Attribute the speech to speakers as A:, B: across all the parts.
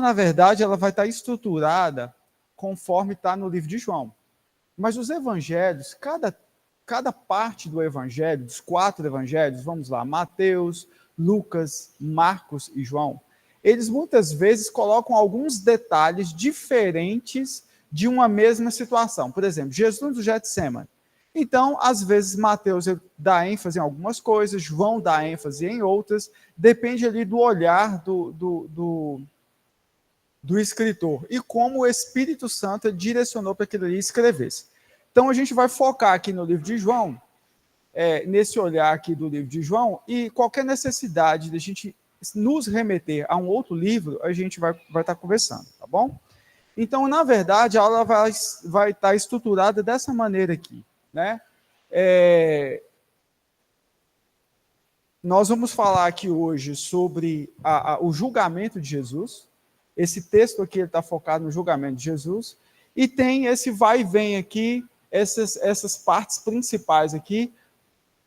A: na verdade, ela vai estar estruturada conforme está no livro de João. Mas os evangelhos, cada parte do evangelho, dos 4 evangelhos, vamos lá, Mateus, Lucas, Marcos e João, eles muitas vezes colocam alguns detalhes diferentes de uma mesma situação. Por exemplo, Jesus do Getsemane. Então, às vezes, Mateus dá ênfase em algumas coisas, João dá ênfase em outras, depende ali do olhar do escritor e como o Espírito Santo direcionou para que ele escrevesse. Então, a gente vai focar aqui no livro de João, nesse olhar aqui do livro de João, e qualquer necessidade de a gente nos remeter a um outro livro, a gente vai estar conversando, tá bom? Então, na verdade, a aula vai estar estruturada dessa maneira aqui, né? Nós vamos falar aqui hoje sobre o julgamento de Jesus. Esse texto aqui está focado no julgamento de Jesus, e tem esse vai e vem aqui, essas partes principais aqui,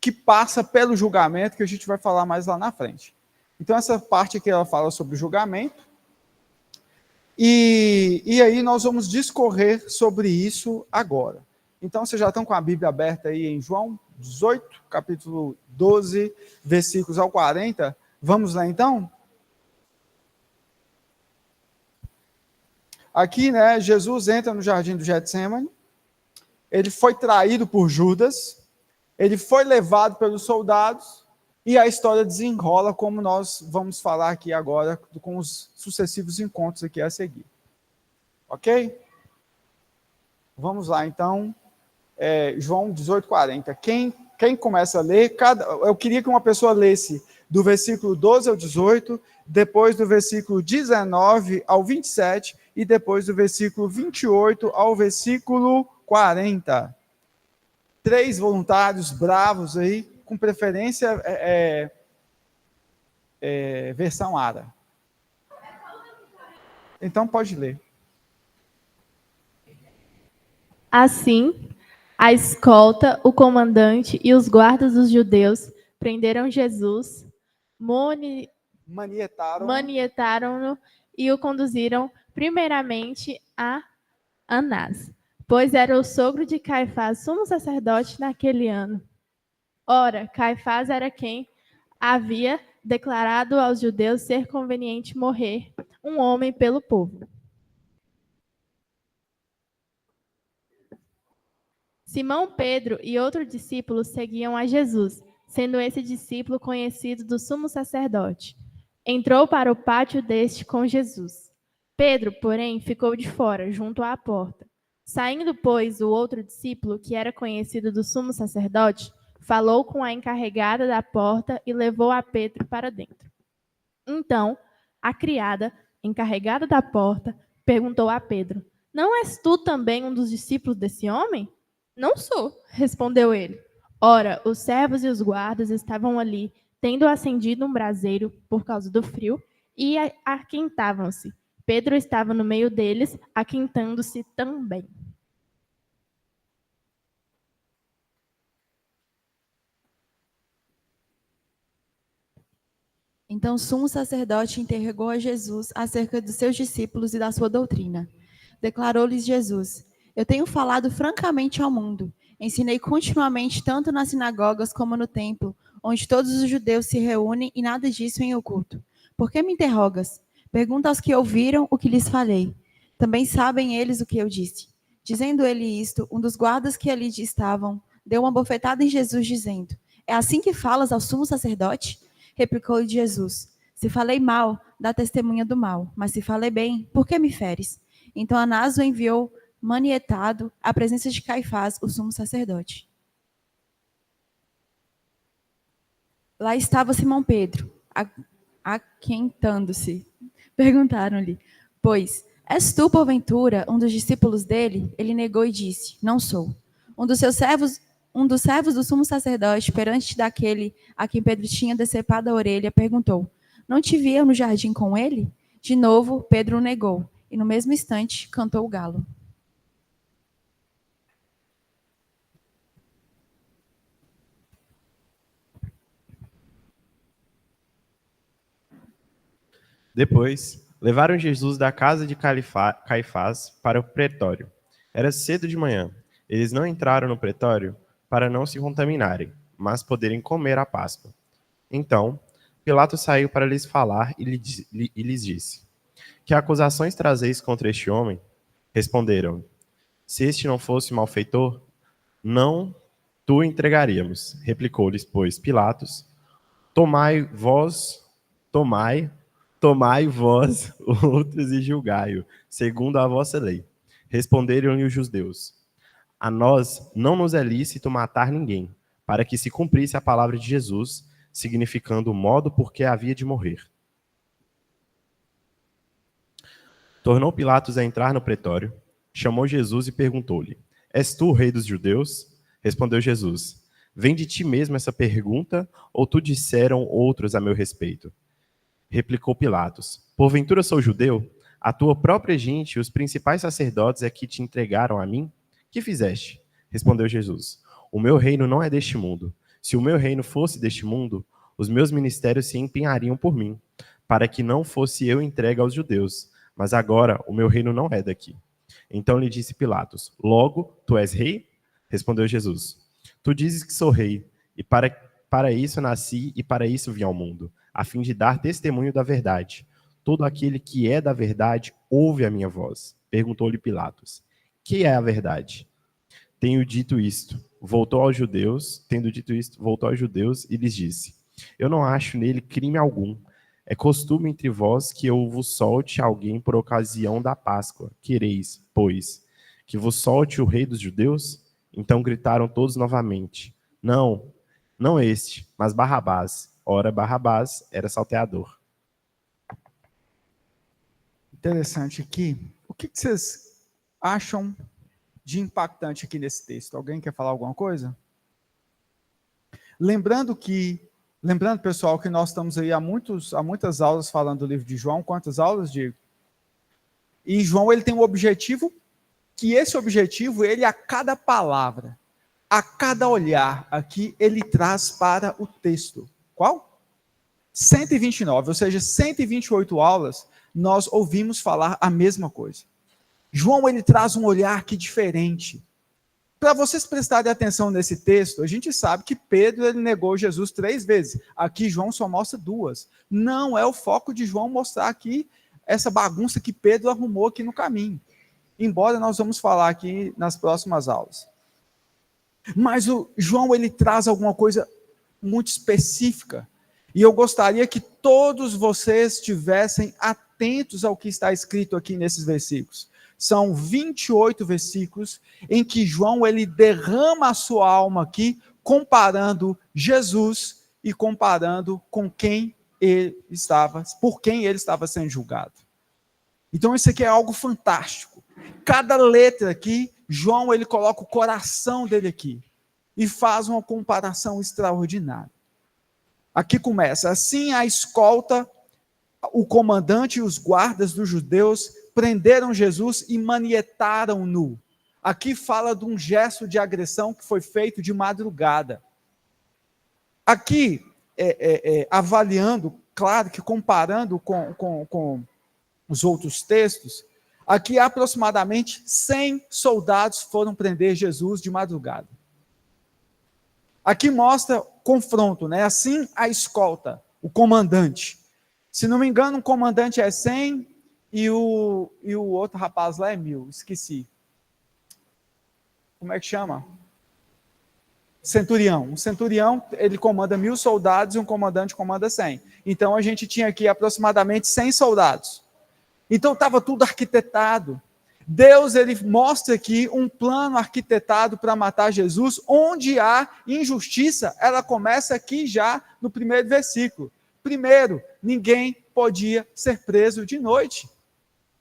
A: que passa pelo julgamento, que a gente vai falar mais lá na frente. Então, essa parte aqui, ela fala sobre o julgamento, e aí nós vamos discorrer sobre isso agora. Então, vocês já estão com a Bíblia aberta aí em João 18, capítulo 12, versículos ao 40. Vamos lá, então? Aqui, né, Jesus entra no jardim do Getsemane, ele foi traído por Judas, ele foi levado pelos soldados, e a história desenrola como nós vamos falar aqui agora, com os sucessivos encontros aqui a seguir. Ok? Vamos lá, então. João 18:40. Quem começa a ler, eu queria que uma pessoa lesse do versículo 12 ao 18, depois do versículo 19 ao 27, e depois do versículo 28 ao versículo 40. 3 voluntários bravos aí, com preferência versão ARA. Então pode ler.
B: Assim, a escolta, o comandante e os guardas dos judeus prenderam Jesus, manietaram-no e o conduziram primeiramente a Anás, pois era o sogro de Caifás, sumo sacerdote naquele ano. Ora, Caifás era quem havia declarado aos judeus ser conveniente morrer um homem pelo povo. Simão Pedro e outro discípulo seguiam a Jesus, sendo esse discípulo conhecido do sumo sacerdote. Entrou para o pátio deste com Jesus. Pedro, porém, ficou de fora, junto à porta. Saindo, pois, o outro discípulo, que era conhecido do sumo sacerdote, falou com a encarregada da porta e levou a Pedro para dentro. Então, a criada, encarregada da porta, perguntou a Pedro: Não és tu também um dos discípulos desse homem? Não sou, respondeu ele. Ora, os servos e os guardas estavam ali, tendo acendido um braseiro por causa do frio, e aquentavam-se. Pedro estava no meio deles, aquentando-se também.
C: Então o sumo sacerdote interrogou a Jesus acerca dos seus discípulos e da sua doutrina. Declarou-lhes Jesus: Eu tenho falado francamente ao mundo. Ensinei continuamente tanto nas sinagogas como no templo, onde todos os judeus se reúnem e nada disso em oculto. Por que me interrogas? Pergunta aos que ouviram o que lhes falei. Também sabem eles o que eu disse. Dizendo ele isto, um dos guardas que ali estavam deu uma bofetada em Jesus, dizendo: É assim que falas ao sumo sacerdote? Replicou-lhe Jesus: Se falei mal, dá testemunha do mal, mas se falei bem, por que me feres? Então Anás o enviou manietado à presença de Caifás, o sumo sacerdote. Lá estava Simão Pedro, aquentando-se. Perguntaram-lhe: Pois, és tu, porventura, um dos discípulos dele? Ele negou e disse: Não sou. Um dos servos do sumo sacerdote, perante daquele a quem Pedro tinha decepado a orelha, perguntou: Não te via no jardim com ele? De novo, Pedro o negou, e no mesmo instante cantou o galo.
D: Depois, Levaram Jesus da casa de Caifás para o pretório. Era cedo de manhã. Eles não entraram no pretório para não se contaminarem, mas poderem comer a Páscoa. Então, Pilatos saiu para lhes falar e lhes disse: Que acusações trazeis contra este homem? Responderam: Se este não fosse malfeitor, não tu entregaríamos. Replicou-lhes, pois, Pilatos: Tomai vós outros e julgai-o, segundo a vossa lei. Responderam-lhe os judeus: A nós não nos é lícito matar ninguém, para que se cumprisse a palavra de Jesus, significando o modo por que havia de morrer. Tornou Pilatos a entrar no pretório, chamou Jesus e perguntou-lhe: És tu o rei dos judeus? Respondeu Jesus: Vem de ti mesmo essa pergunta, ou tu disseram outros a meu respeito? Replicou Pilatos: Porventura sou judeu? A tua própria gente e os principais sacerdotes é que te entregaram a mim? Que fizeste? Respondeu Jesus: O meu reino não é deste mundo. Se o meu reino fosse deste mundo, os meus ministérios se empenhariam por mim, para que não fosse eu entregue aos judeus. Mas agora o meu reino não é daqui. Então lhe disse Pilatos: Logo, tu és rei? Respondeu Jesus: Tu dizes que sou rei, e para isso nasci e para isso vim ao mundo, a fim de dar testemunho da verdade. Todo aquele que é da verdade ouve a minha voz. Perguntou-lhe Pilatos: Que é a verdade? Tendo dito isto, voltou aos judeus e lhes disse: Eu não acho nele crime algum. É costume entre vós que eu vos solte alguém por ocasião da Páscoa. Quereis, pois, que vos solte o rei dos judeus? Então gritaram todos novamente: Não, não este, mas Barrabás. Ora, Barrabás era salteador.
A: Interessante aqui. O que vocês acham de impactante aqui nesse texto? Alguém quer falar alguma coisa? Lembrando, pessoal, que nós estamos aí há muitas aulas falando do livro de João. Quantas aulas, Diego? E João, ele tem um objetivo, que esse objetivo, ele a cada palavra, a cada olhar aqui, ele traz para o texto. Qual? 129, ou seja, 128 aulas, nós ouvimos falar a mesma coisa. João, ele traz um olhar aqui diferente. Para vocês prestarem atenção nesse texto, a gente sabe que Pedro, ele negou Jesus 3 vezes. Aqui João só mostra 2. Não é o foco de João mostrar aqui essa bagunça que Pedro arrumou aqui no caminho. Embora nós vamos falar aqui nas próximas aulas. Mas o João, ele traz alguma coisa muito específica. E eu gostaria que todos vocês estivessem atentos ao que está escrito aqui nesses versículos. São 28 versículos em que João, ele derrama a sua alma aqui, comparando Jesus e comparando com quem ele estava, por quem ele estava sendo julgado. Então isso aqui é algo fantástico. Cada letra aqui, João, ele coloca o coração dele aqui e faz uma comparação extraordinária. Aqui começa: assim a escolta, o comandante e os guardas dos judeus prenderam Jesus e manietaram-no. Aqui fala de um gesto de agressão que foi feito de madrugada. Aqui, avaliando, claro que comparando com os outros textos, aqui aproximadamente 100 soldados foram prender Jesus de madrugada. Aqui mostra confronto, né? Assim a escolta, o comandante. Se não me engano, o comandante é 100 e o outro rapaz lá é 1000, esqueci. Como é que chama? Centurião. Um centurião, ele comanda 1000 soldados e um comandante comanda 100. Então a gente tinha aqui aproximadamente 100 soldados. Então estava tudo arquitetado. Deus, ele mostra aqui um plano arquitetado para matar Jesus, onde há injustiça, ela começa aqui já no primeiro versículo. Primeiro, ninguém podia ser preso de noite.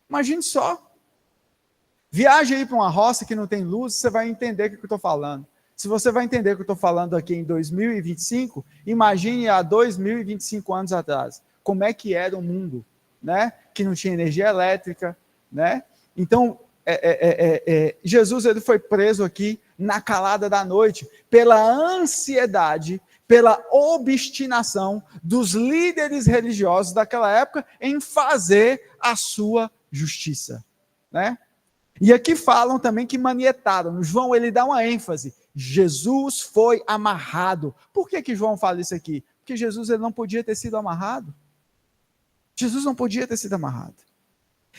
A: Imagine só. Viaje aí para uma roça que não tem luz, você vai entender o que eu estou falando. Se você vai entender o que eu estou falando aqui em 2025, imagine há 2025 anos atrás, como é que era o mundo, né? Que não tinha energia elétrica, né? Então, Jesus, ele foi preso aqui na calada da noite, pela ansiedade, pela obstinação dos líderes religiosos daquela época em fazer a sua justiça, né? E aqui falam também que manietaram. João, ele dá uma ênfase. Jesus foi amarrado. Por que João fala isso aqui? Porque Jesus, ele não podia ter sido amarrado. Jesus não podia ter sido amarrado.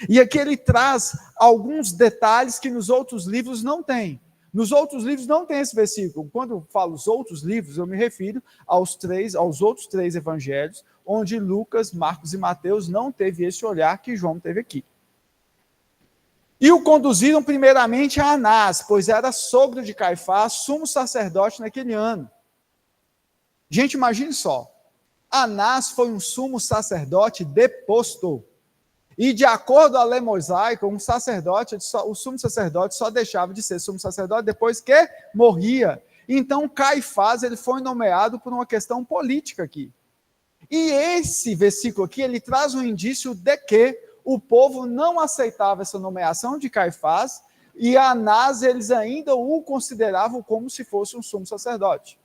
A: E aqui ele traz alguns detalhes que nos outros livros não tem. Nos outros livros não tem esse versículo. Quando eu falo os outros livros, eu me refiro aos outros três evangelhos, onde Lucas, Marcos e Mateus não teve esse olhar que João teve aqui. E o conduziram primeiramente a Anás, pois era sogro de Caifás, sumo sacerdote naquele ano. Gente, imagine só. Anás foi um sumo sacerdote deposto. E de acordo com a lei mosaica, o sumo sacerdote só deixava de ser sumo sacerdote depois que morria. Então Caifás, ele foi nomeado por uma questão política aqui. E esse versículo aqui, ele traz um indício de que o povo não aceitava essa nomeação de Caifás, e Anás, eles ainda o consideravam como se fosse um sumo sacerdote.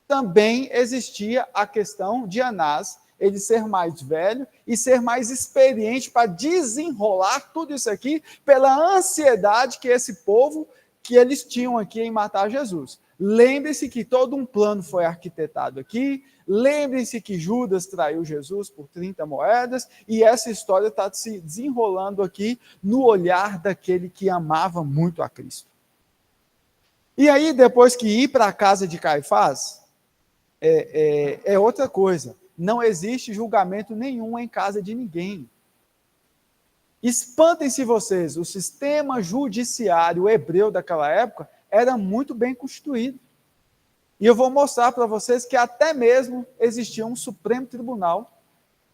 A: Também existia a questão de Anás, ele ser mais velho e ser mais experiente para desenrolar tudo isso aqui pela ansiedade que esse povo, que eles tinham aqui em matar Jesus. Lembre-se que todo um plano foi arquitetado aqui, lembrem-se que Judas traiu Jesus por 30 moedas, e essa história está se desenrolando aqui no olhar daquele que amava muito a Cristo. E aí, depois que ir para a casa de Caifás, é outra coisa. Não existe julgamento nenhum em casa de ninguém. Espantem-se vocês, o sistema judiciário hebreu daquela época era muito bem constituído. E eu vou mostrar para vocês que até mesmo existia um Supremo Tribunal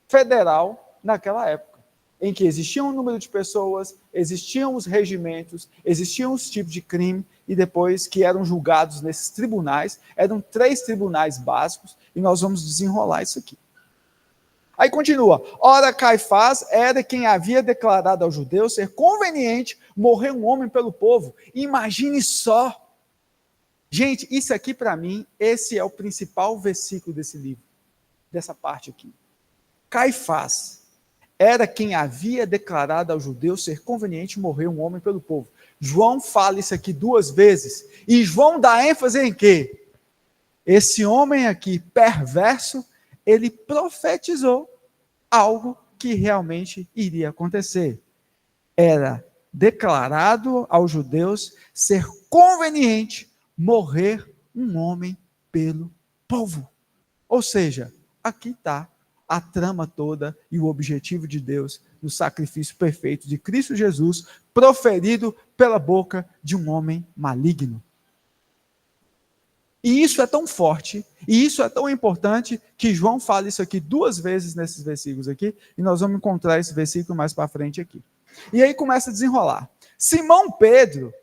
A: Federal naquela época, em que existia um número de pessoas, existiam os regimentos, existiam os tipos de crime, e depois que eram julgados nesses tribunais, eram 3 tribunais básicos, e nós vamos desenrolar isso aqui. Aí continua, ora Caifás era quem havia declarado aos judeus ser conveniente morrer um homem pelo povo. Imagine só. Gente, isso aqui para mim, esse é o principal versículo desse livro, dessa parte aqui. Caifás era quem havia declarado aos judeus ser conveniente morrer um homem pelo povo. João fala isso aqui 2 vezes, e João dá ênfase em quê? Esse homem aqui, perverso, ele profetizou algo que realmente iria acontecer. Era declarado aos judeus ser conveniente morrer um homem pelo povo. Ou seja, aqui está a trama toda e o objetivo de Deus no sacrifício perfeito de Cristo Jesus, proferido pela boca de um homem maligno. E isso é tão forte, e isso é tão importante, que João fala isso aqui 2 vezes nesses versículos aqui, e nós vamos encontrar esse versículo mais para frente aqui. E aí começa a desenrolar. Simão Pedro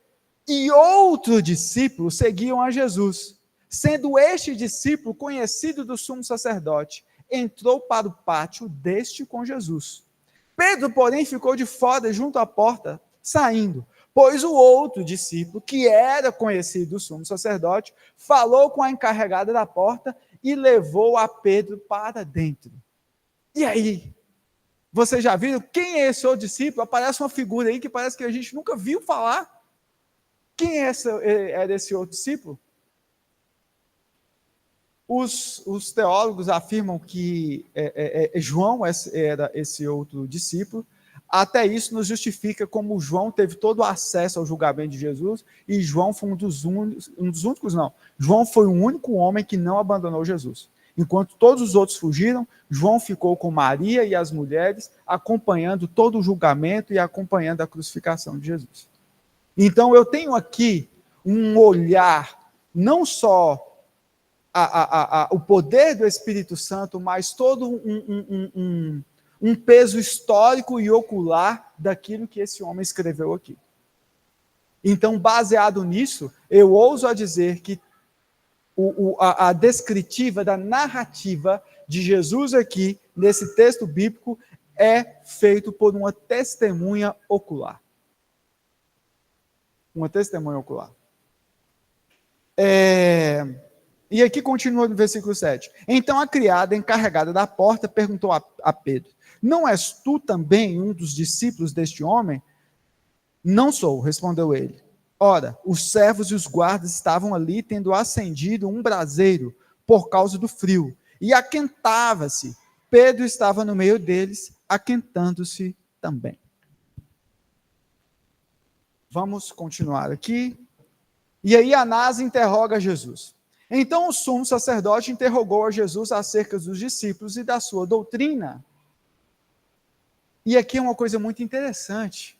A: e outro discípulo seguiam a Jesus. Sendo este discípulo conhecido do sumo sacerdote, entrou para o pátio deste com Jesus. Pedro, porém, ficou de fora junto à porta, saindo. Pois o outro discípulo, que era conhecido do sumo sacerdote, falou com a encarregada da porta e levou a Pedro para dentro. E aí? Vocês já viram quem é esse outro discípulo? Aparece uma figura aí que parece que a gente nunca viu falar. Quem era esse outro discípulo? Os teólogos afirmam que João era esse outro discípulo. Até isso nos justifica como João teve todo o acesso ao julgamento de Jesus, e João foi um dos únicos, não. João foi o único homem que não abandonou Jesus. Enquanto todos os outros fugiram, João ficou com Maria e as mulheres, acompanhando todo o julgamento e acompanhando a crucificação de Jesus. Então eu tenho aqui um olhar, não só o poder do Espírito Santo, mas todo um peso histórico e ocular daquilo que esse homem escreveu aqui. Então, baseado nisso, eu ouso a dizer que a descritiva da narrativa de Jesus aqui, nesse texto bíblico, é feito por uma testemunha ocular. Uma testemunha ocular. E aqui continua no versículo 7. Então a criada encarregada da porta perguntou a Pedro: não és tu também um dos discípulos deste homem? Não sou, respondeu ele. Ora, os servos e os guardas estavam ali tendo acendido um braseiro por causa do frio, e aquentava-se. Pedro estava no meio deles, aquentando-se também. Vamos continuar aqui. E aí Anás interroga Jesus. Então o sumo sacerdote interrogou a Jesus acerca dos discípulos e da sua doutrina. E aqui é uma coisa muito interessante.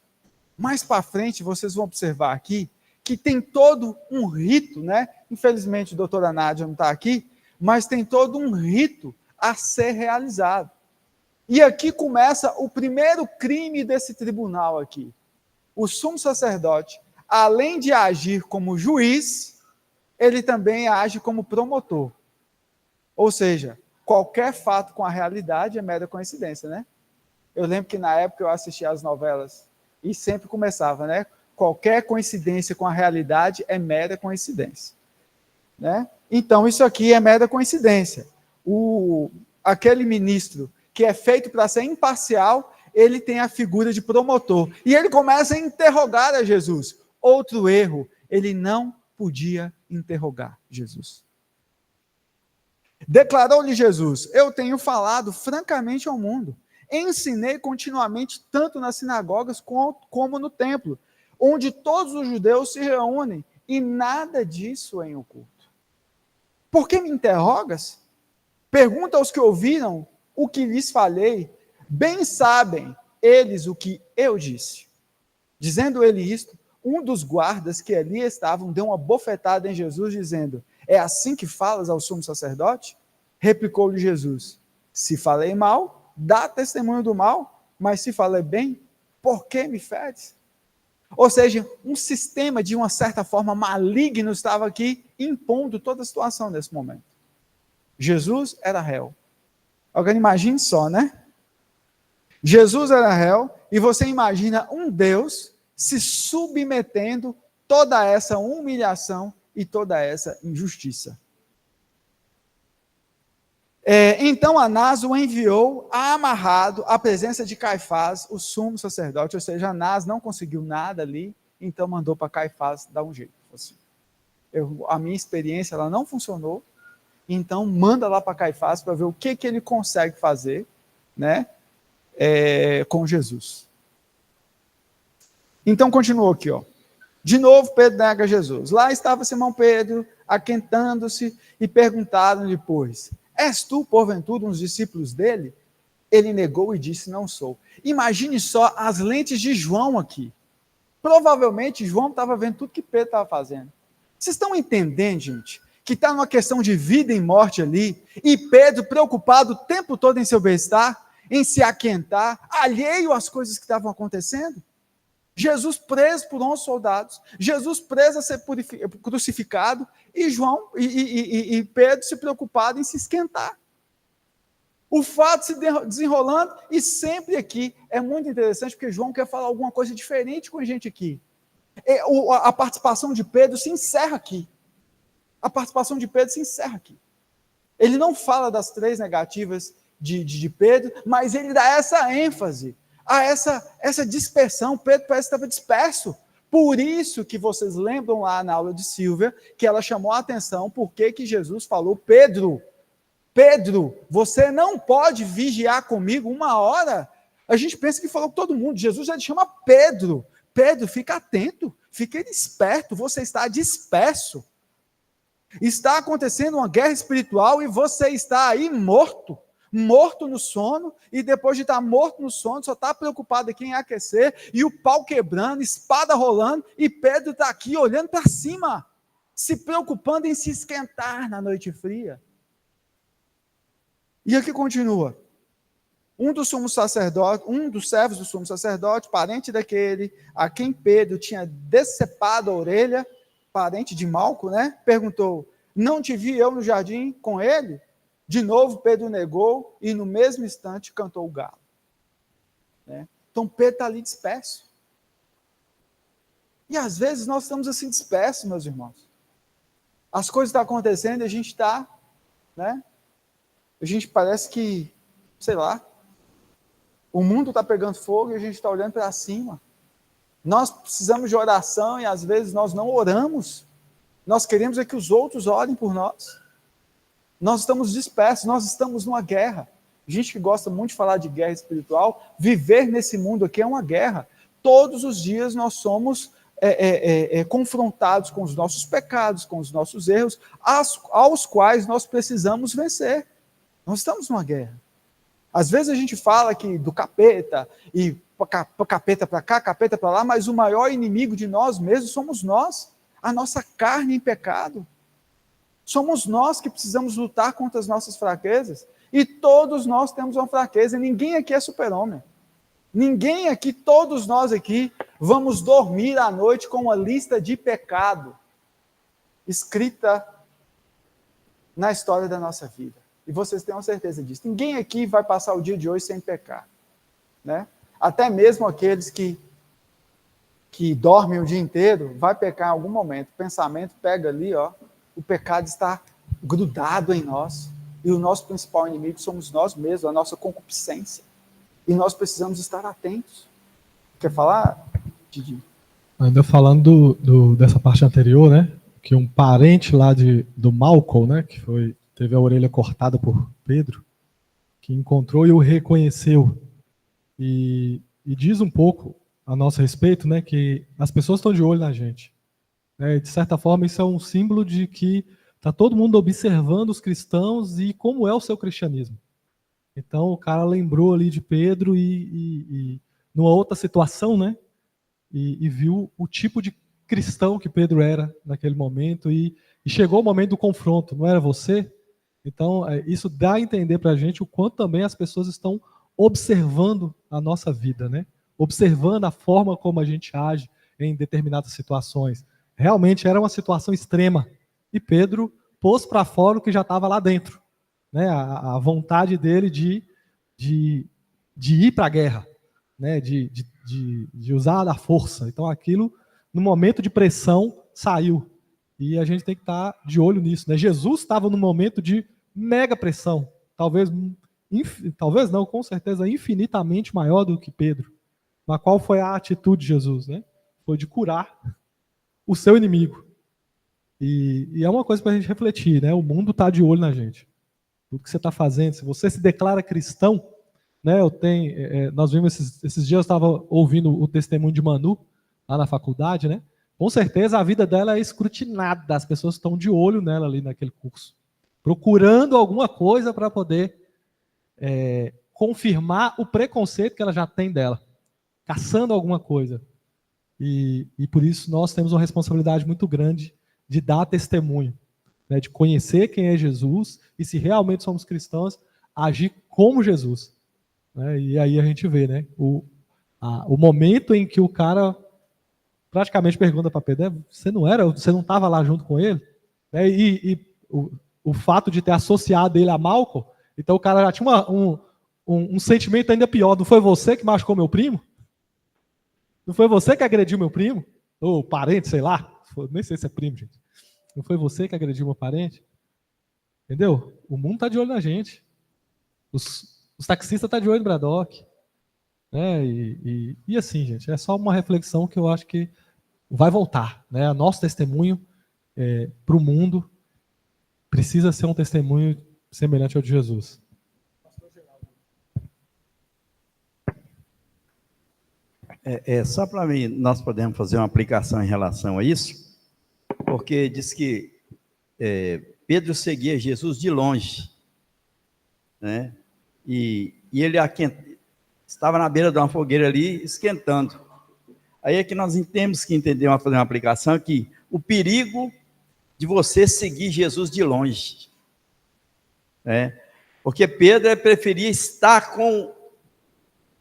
A: Mais para frente, vocês vão observar aqui, que tem todo um rito, né? Infelizmente, a doutora Nádia não está aqui, mas tem todo um rito a ser realizado. E aqui começa o primeiro crime desse tribunal aqui. O sumo sacerdote, além de agir como juiz, ele também age como promotor. Ou seja, qualquer fato com a realidade é mera coincidência, né? Eu lembro que na época eu assistia às novelas e sempre começava, né? Qualquer coincidência com a realidade é mera coincidência, né? Então isso aqui é mera coincidência. Aquele ministro que é feito para ser imparcial, ele tem a figura de promotor. E ele começa a interrogar a Jesus. Outro erro, ele não podia interrogar Jesus. Declarou-lhe Jesus: eu tenho falado francamente ao mundo. Ensinei continuamente tanto nas sinagogas como no templo, onde todos os judeus se reúnem, e nada disso é em oculto. Por que me interrogas? Pergunta aos que ouviram o que lhes falei. Bem sabem eles o que eu disse. Dizendo ele isto, um dos guardas que ali estavam deu uma bofetada em Jesus, dizendo: é assim que falas ao sumo sacerdote? Replicou-lhe Jesus: se falei mal, dá testemunho do mal, mas se falei bem, por que me feres? Ou seja, um sistema de uma certa forma maligno estava aqui impondo toda a situação nesse momento. Jesus era réu. Agora imagine só, né? Jesus era réu e você imagina um Deus se submetendo toda essa humilhação e toda essa injustiça. Então Anás o enviou amarrado à presença de Caifás, o sumo sacerdote, ou seja, Anás não conseguiu nada ali, então mandou para Caifás dar um jeito. Assim, a minha experiência ela não funcionou, então manda lá para Caifás para ver o que ele consegue fazer, né, com Jesus. Então continuou aqui, ó. De novo Pedro nega Jesus. Lá estava Simão Pedro, aquentando-se, e perguntaram-lhe, pois: és tu, porventura, um dos discípulos dele? Ele negou e disse: não sou. Imagine só as lentes de João aqui. Provavelmente João estava vendo tudo que Pedro estava fazendo. Vocês estão entendendo, gente? Que está numa questão de vida e morte ali, e Pedro preocupado o tempo todo em seu bem-estar, em se aquentar, alheio às coisas que estavam acontecendo. Jesus preso por 11 soldados, Jesus preso a ser crucificado, e João e Pedro se preocupados em se esquentar. O fato se desenrolando, e sempre aqui é muito interessante, porque João quer falar alguma coisa diferente com a gente aqui. A participação de Pedro se encerra aqui. A participação de Pedro se encerra aqui. Ele não fala das 3 negativas de Pedro, mas ele dá essa ênfase a essa dispersão. Pedro parece que estava disperso. Por isso que vocês lembram lá na aula de Silvia, que ela chamou a atenção porque que Jesus falou: Pedro, você não pode vigiar comigo 1 hora? A gente pensa que falou com todo mundo. Jesus já chama Pedro. Pedro, fica atento, fique esperto, você está disperso. Está acontecendo uma guerra espiritual e você está aí morto no sono, e depois de estar morto no sono, só está preocupado aqui em aquecer, e o pau quebrando, espada rolando, e Pedro está aqui olhando para cima, se preocupando em se esquentar na noite fria. E aqui continua. Um dos servos do sumo sacerdote, parente daquele a quem Pedro tinha decepado a orelha, parente de Malco, né? Perguntou: não te vi eu no jardim com ele? De novo Pedro negou, e no mesmo instante cantou o galo. Né? Então Pedro está ali disperso. E às vezes nós estamos assim dispersos, meus irmãos. As coisas estão acontecendo e a gente está, né? A gente parece que, sei lá, o mundo está pegando fogo e a gente está olhando para cima. Nós precisamos de oração e às vezes nós não oramos. Nós queremos é que os outros orem por nós. Nós estamos dispersos, nós estamos numa guerra. Gente que gosta muito de falar de guerra espiritual, viver nesse mundo aqui é uma guerra. Todos os dias nós somos confrontados com os nossos pecados, com os nossos erros, aos quais nós precisamos vencer. Nós estamos numa guerra. Às vezes a gente fala que do capeta, e capeta para cá, capeta para lá, mas o maior inimigo de nós mesmos somos nós, a nossa carne em pecado. Somos nós que precisamos lutar contra as nossas fraquezas. E todos nós temos uma fraqueza, ninguém aqui é super-homem. Ninguém aqui, todos nós aqui, vamos dormir à noite com uma lista de pecado escrita na história da nossa vida. E vocês tenham certeza disso. Ninguém aqui vai passar o dia de hoje sem pecar. Né? Até mesmo aqueles que dormem o dia inteiro, vai pecar em algum momento. O pensamento pega ali, ó, o pecado está grudado em nós. E o nosso principal inimigo somos nós mesmos, a nossa concupiscência. E nós precisamos estar atentos. Quer falar, Didi?
E: Ainda falando dessa parte anterior, né? Que um parente lá do Malcolm, né? Que teve a orelha cortada por Pedro, que encontrou e o reconheceu. E diz um pouco a nosso respeito, né? Que as pessoas estão de olho na gente. Né, de certa forma, isso é um símbolo de que está todo mundo observando os cristãos e como é o seu cristianismo. Então, o cara lembrou ali de Pedro e numa outra situação, né? E viu o tipo de cristão que Pedro era naquele momento e chegou o momento do confronto, não era você? Então, isso dá a entender para a gente o quanto também as pessoas estão observando a nossa vida, né? Observando a forma como a gente age em determinadas situações. Realmente era uma situação extrema. E Pedro pôs para fora o que já estava lá dentro. Né? A vontade dele de ir para a guerra, né? de usar a força. Então aquilo, no momento de pressão, saiu. E a gente tem que estar de olho nisso. Né? Jesus estava num momento de mega pressão. Talvez não, com certeza, infinitamente maior do que Pedro. Mas qual foi a atitude de Jesus? Né? Foi de curar o seu inimigo. E é uma coisa para a gente refletir, né? O mundo está de olho na gente. Tudo que você está fazendo, se você se declara cristão, né? Nós vimos esses dias, eu estava ouvindo o testemunho de Manu, lá na faculdade, né? Com certeza a vida dela é escrutinada, as pessoas estão de olho nela ali naquele curso, procurando alguma coisa para poder confirmar o preconceito que ela já tem dela, caçando alguma coisa. E por isso nós temos uma responsabilidade muito grande de dar testemunho, né, de conhecer quem é Jesus e, se realmente somos cristãos, agir como Jesus. Né? E aí a gente vê, né, o momento em que o cara praticamente pergunta para Pedro: você não estava lá junto com ele? Né? E o fato de ter associado ele a Malcolm, então o cara já tinha um sentimento ainda pior. Não foi você que machucou meu primo? Não foi você que agrediu meu primo? Ou parente, sei lá. Nem sei se é primo, gente. Não foi você que agrediu meu parente? Entendeu? O mundo está de olho na gente. Os taxistas estão de olho no Braddock. Né? E assim, gente, é só uma reflexão que eu acho que vai voltar. Né? Nosso testemunho para o mundo precisa ser um testemunho semelhante ao de Jesus.
F: Só para mim, nós podemos fazer uma aplicação em relação a isso, porque diz que Pedro seguia Jesus de longe, né? E ele estava na beira de uma fogueira ali, esquentando. Aí é que nós temos que entender, fazer uma aplicação, que o perigo de você seguir Jesus de longe, né? Porque Pedro preferia estar com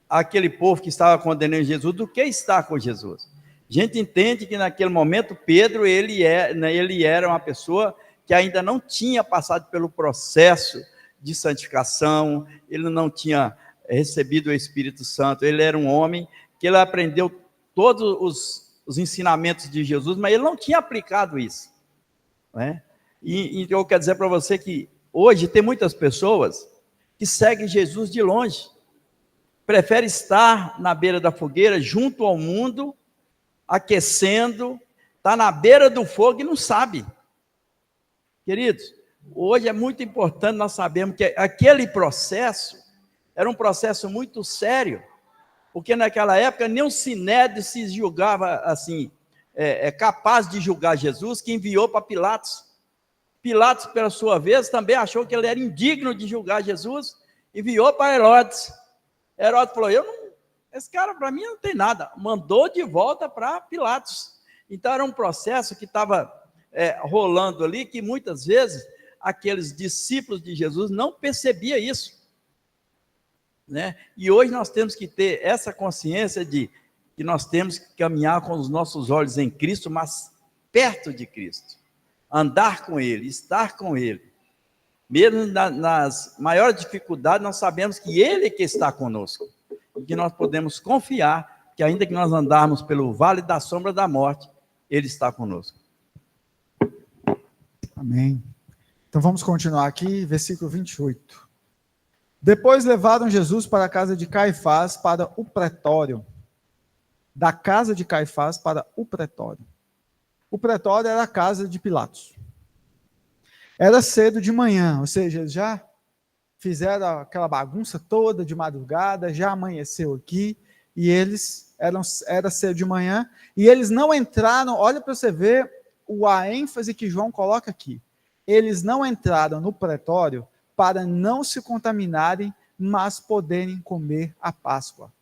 F: aquele povo que estava condenando Jesus do que estar com Jesus. A gente entende que naquele momento Pedro ele era uma pessoa que ainda não tinha passado pelo processo de santificação, ele não tinha recebido o Espírito Santo, ele era um homem que ele aprendeu todos os ensinamentos de Jesus, mas ele não tinha aplicado isso, né? E eu quero dizer para você que hoje tem muitas pessoas que seguem Jesus de longe, prefere estar na beira da fogueira, junto ao mundo, aquecendo, está na beira do fogo e não sabe. Queridos, hoje é muito importante nós sabermos que aquele processo era um processo muito sério, porque naquela época nem o Sinédrio se julgava assim, capaz de julgar Jesus, que enviou para Pilatos. Pilatos, pela sua vez, também achou que ele era indigno de julgar Jesus, enviou para Herodes. Herodes falou, esse cara para mim não tem nada, mandou de volta para Pilatos. Então era um processo que estava rolando ali, que muitas vezes aqueles discípulos de Jesus não percebiam isso, né? E hoje nós temos que ter essa consciência de que nós temos que caminhar com os nossos olhos em Cristo, mas perto de Cristo, andar com Ele, estar com Ele. Mesmo nas maiores dificuldades, nós sabemos que Ele é que está conosco, e que nós podemos confiar que ainda que nós andarmos pelo vale da sombra da morte, Ele está conosco.
A: Amém. Então vamos continuar aqui, versículo 28. Depois levaram Jesus para a casa de Caifás, para o pretório. Da casa de Caifás para o pretório. O pretório era a casa de Pilatos. Era cedo de manhã, ou seja, eles já fizeram aquela bagunça toda de madrugada, já amanheceu aqui, e era cedo de manhã, e eles não entraram, olha para você ver a ênfase que João coloca aqui. Eles não entraram no pretório para não se contaminarem, mas poderem comer a Páscoa.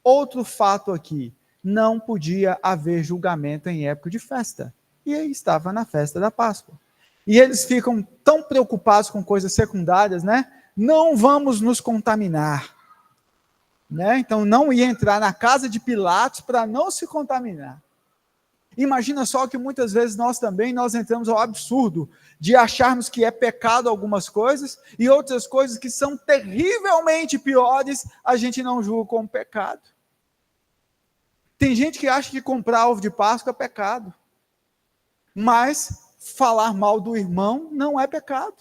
A: Outro fato aqui, não podia haver julgamento em época de festa. E aí estava na festa da Páscoa. E eles ficam tão preocupados com coisas secundárias, né? Não vamos nos contaminar. Né? Então não ia entrar na casa de Pilatos para não se contaminar. Imagina só que muitas vezes nós entramos ao absurdo de acharmos que é pecado algumas coisas e outras coisas que são terrivelmente piores, a gente não julga como pecado. Tem gente que acha que comprar ovo de Páscoa é pecado, mas falar mal do irmão não é pecado.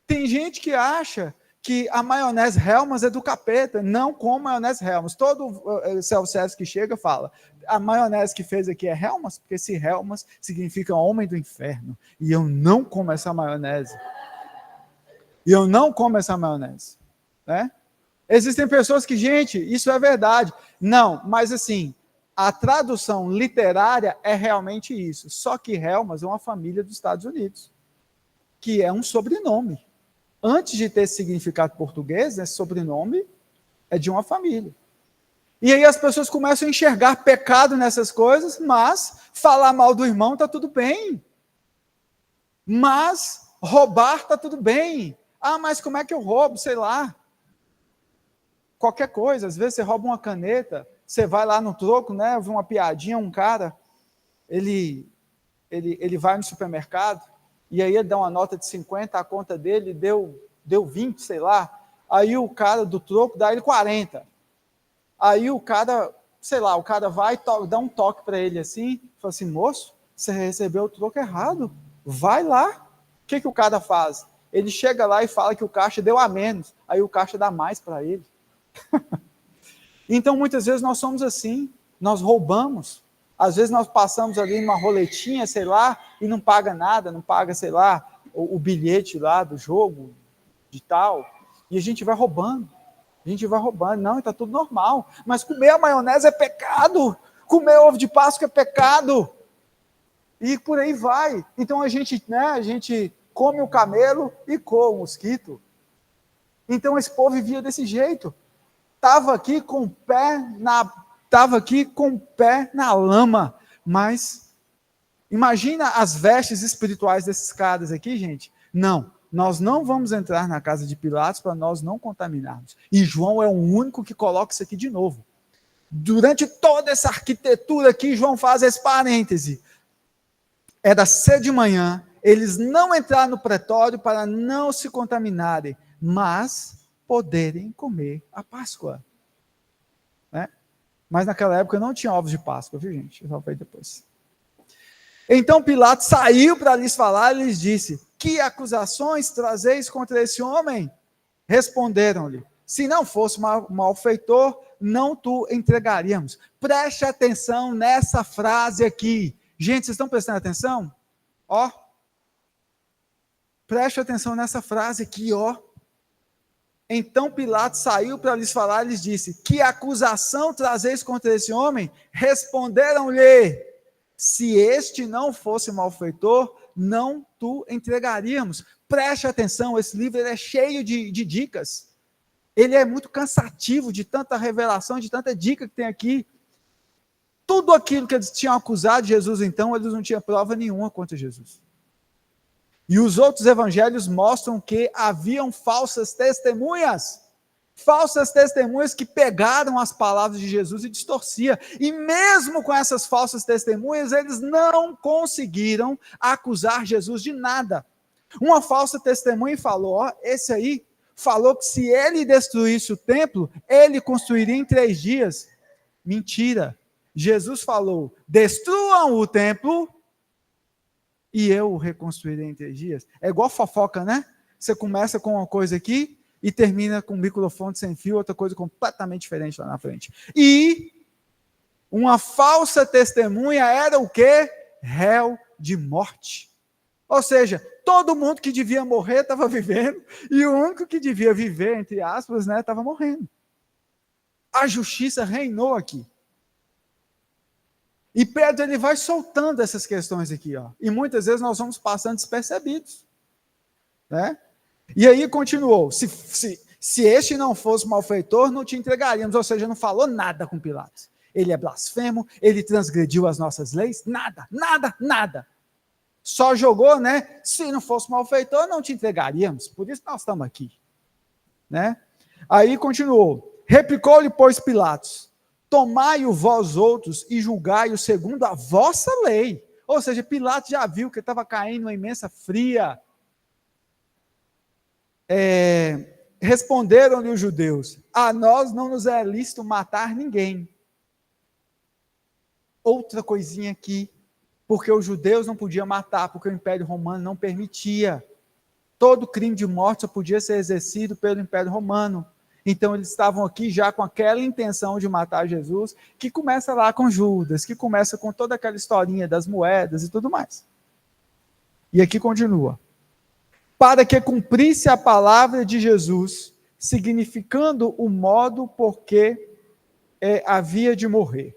A: Tem gente que acha que a maionese Hellmann's é do capeta, não com maionese Hellmann's. Todo self-service que chega fala, a maionese que fez aqui é Hellmann's, porque esse Hellmann's significa homem do inferno, e eu não como essa maionese. Né? Existem pessoas que, gente, isso é verdade. Não, mas assim, a tradução literária é realmente isso. Só que Hellmann's é uma família dos Estados Unidos, que é um sobrenome. Antes de ter esse significado português, esse sobrenome é de uma família. E aí as pessoas começam a enxergar pecado nessas coisas, mas falar mal do irmão está tudo bem. Mas roubar está tudo bem. Ah, mas como é que eu roubo? Sei lá. Qualquer coisa. Às vezes você rouba uma caneta, você vai lá no troco, né? Eu vi uma piadinha, um cara, ele vai no supermercado, e aí ele dá uma nota de 50, a conta dele deu 20, sei lá. Aí o cara do troco dá ele 40. Aí o cara, sei lá, o cara vai, dá um toque para ele assim, fala assim, moço, você recebeu o troco errado, vai lá. O que o cara faz? Ele chega lá e fala que o caixa deu a menos, aí o caixa dá mais para ele. Então muitas vezes nós somos assim, nós roubamos. Às vezes nós passamos ali numa roletinha, sei lá, e não paga nada, não paga, sei lá, o bilhete lá do jogo, de tal, e a gente vai roubando, não, está tudo normal, mas comer a maionese é pecado, comer ovo de Páscoa é pecado, e por aí vai. Então a gente come o camelo e come o mosquito. Então esse povo vivia desse jeito, estava aqui com o pé na lama, mas imagina as vestes espirituais desses caras aqui, gente. Não, nós não vamos entrar na casa de Pilatos para nós não contaminarmos. E João é o único que coloca isso aqui de novo. Durante toda essa arquitetura aqui, João faz esse parêntese. Era cedo de manhã, eles não entraram no pretório para não se contaminarem, mas poderem comer a Páscoa. Né? Mas naquela época não tinha ovos de Páscoa, viu, gente? Eu só falei depois. Então Pilatos saiu para lhes falar e lhes disse: que acusações trazeis contra esse homem? Responderam-lhe: se não fosse malfeitor, não tu entregaríamos. Preste atenção nessa frase aqui. Gente, vocês estão prestando atenção? Ó. Preste atenção nessa frase aqui, ó. Então Pilatos saiu para lhes falar e lhes disse: que acusação trazeis contra esse homem? Responderam-lhe: se este não fosse malfeitor, não tu entregaríamos. Preste atenção, esse livro é cheio de dicas. Ele é muito cansativo de tanta revelação, de tanta dica que tem aqui. Tudo aquilo que eles tinham acusado de Jesus, então, eles não tinham prova nenhuma contra Jesus. E os outros evangelhos mostram que haviam falsas testemunhas que pegaram as palavras de Jesus e distorciam. E mesmo com essas falsas testemunhas, eles não conseguiram acusar Jesus de nada. Uma falsa testemunha falou, ó, esse aí falou que se ele destruísse o templo, ele construiria em 3 dias. Mentira. Jesus falou, destruam o templo e eu o reconstruirei em 3 dias. É igual fofoca, né? Você começa com uma coisa aqui e termina com um microfone sem fio, outra coisa completamente diferente lá na frente. E uma falsa testemunha era o quê? Réu de morte. Ou seja, todo mundo que devia morrer estava vivendo, e o único que devia viver, entre aspas, né, estava morrendo. A justiça reinou aqui. E Pedro, ele vai soltando essas questões aqui, ó. E muitas vezes nós vamos passando despercebidos, né? E aí continuou, se este não fosse malfeitor, não te entregaríamos, ou seja, não falou nada com Pilatos. Ele é blasfemo, ele transgrediu as nossas leis, nada. Só jogou, né? Se não fosse malfeitor, não te entregaríamos, por isso nós estamos aqui, né? Aí continuou, replicou-lhe, pois, Pilatos: tomai-o vós outros e julgai-o segundo a vossa lei. Ou seja, Pilatos já viu que estava caindo uma imensa fria. Responderam-lhe os judeus: a nós não nos é lícito matar ninguém. Outra coisinha aqui, porque os judeus não podiam matar, porque o Império Romano não permitia. Todo crime de morte só podia ser exercido pelo Império Romano. Então eles estavam aqui já com aquela intenção de matar Jesus, que começa lá com Judas, que começa com toda aquela historinha das moedas e tudo mais. E aqui continua. Para que cumprisse a palavra de Jesus, significando o modo por que havia de morrer.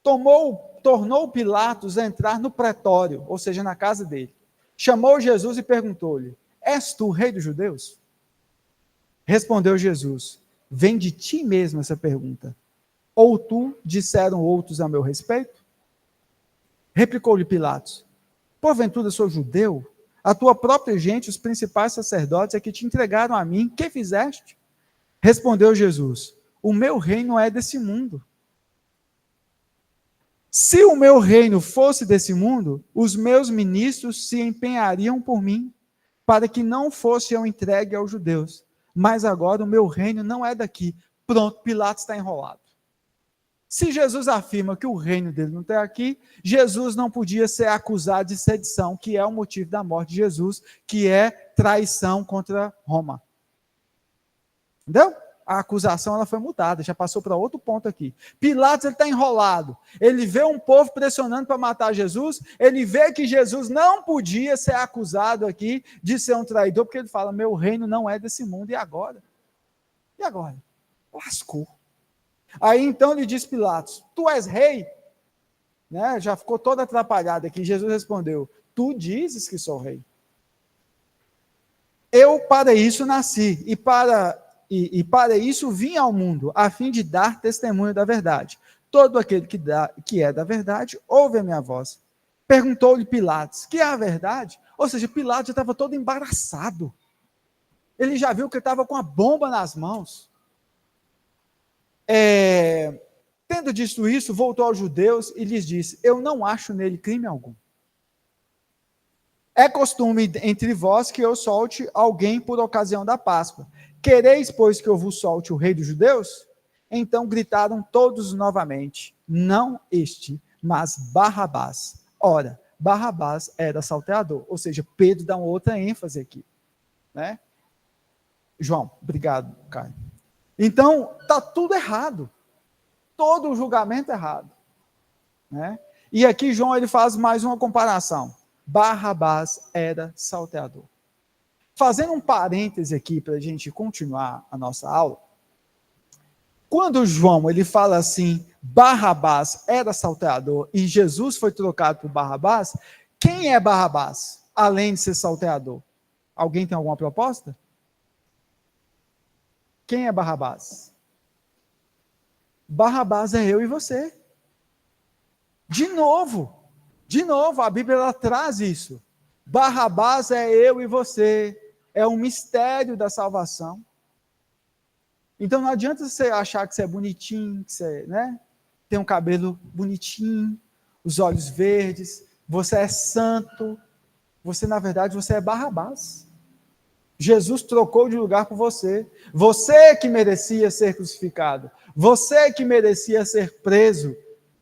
A: Tornou Pilatos a entrar no pretório, ou seja, na casa dele. Chamou Jesus e perguntou-lhe: és tu o rei dos judeus? Respondeu Jesus: vem de ti mesmo essa pergunta. Ou tu disseram outros a meu respeito? Replicou-lhe Pilatos: porventura sou judeu? A tua própria gente, os principais sacerdotes, é que te entregaram a mim. Que fizeste? Respondeu Jesus: o meu reino é desse mundo. Se o meu reino fosse desse mundo, os meus ministros se empenhariam por mim, para que não fosse eu entregue aos judeus. Mas agora o meu reino não é daqui. Pronto, Pilatos está enrolado. Se Jesus afirma que o reino dele não está aqui, Jesus não podia ser acusado de sedição, que é o motivo da morte de Jesus, que é traição contra Roma. Entendeu? A acusação ela foi mudada, já passou para outro ponto aqui. Pilatos está enrolado. Ele vê um povo pressionando para matar Jesus, ele vê que Jesus não podia ser acusado aqui de ser um traidor, porque ele fala, meu reino não é desse mundo, e agora? E agora? Lascou. Aí então lhe disse Pilatos: tu és rei? Né? Já ficou todo atrapalhado aqui. Jesus respondeu: tu dizes que sou rei. Eu para isso nasci, e para isso vim ao mundo, a fim de dar testemunho da verdade. Todo aquele que é da verdade, ouve a minha voz. Perguntou-lhe Pilatos: que é a verdade? Ou seja, Pilatos já estava todo embaraçado. Ele já viu que estava com a bomba nas mãos. Tendo dito isso, voltou aos judeus e lhes disse: eu não acho nele crime algum. É costume entre vós que eu solte alguém por ocasião da Páscoa. Quereis, pois, que eu vos solte o rei dos judeus? Então gritaram todos novamente, não este, mas Barrabás. Ora, Barrabás era salteador, ou seja, Pedro dá uma outra ênfase aqui, né? João, obrigado, Caio. Então, está tudo errado, todo o julgamento errado, né? E aqui João ele faz mais uma comparação, Barrabás era salteador. Fazendo um parêntese aqui para a gente continuar a nossa aula, quando João ele fala assim, Barrabás era salteador e Jesus foi trocado por Barrabás, quem é Barrabás, além de ser salteador? Alguém tem alguma proposta? Quem é Barrabás? Barrabás é eu e você. De novo, a Bíblia ela traz isso. Barrabás é eu e você. É um mistério da salvação. Então não adianta você achar que você é bonitinho, que você, né, tem um cabelo bonitinho, os olhos verdes, você é santo. Você, na verdade, você é Barrabás. Jesus trocou de lugar por você. Você que merecia ser crucificado. Você que merecia ser preso.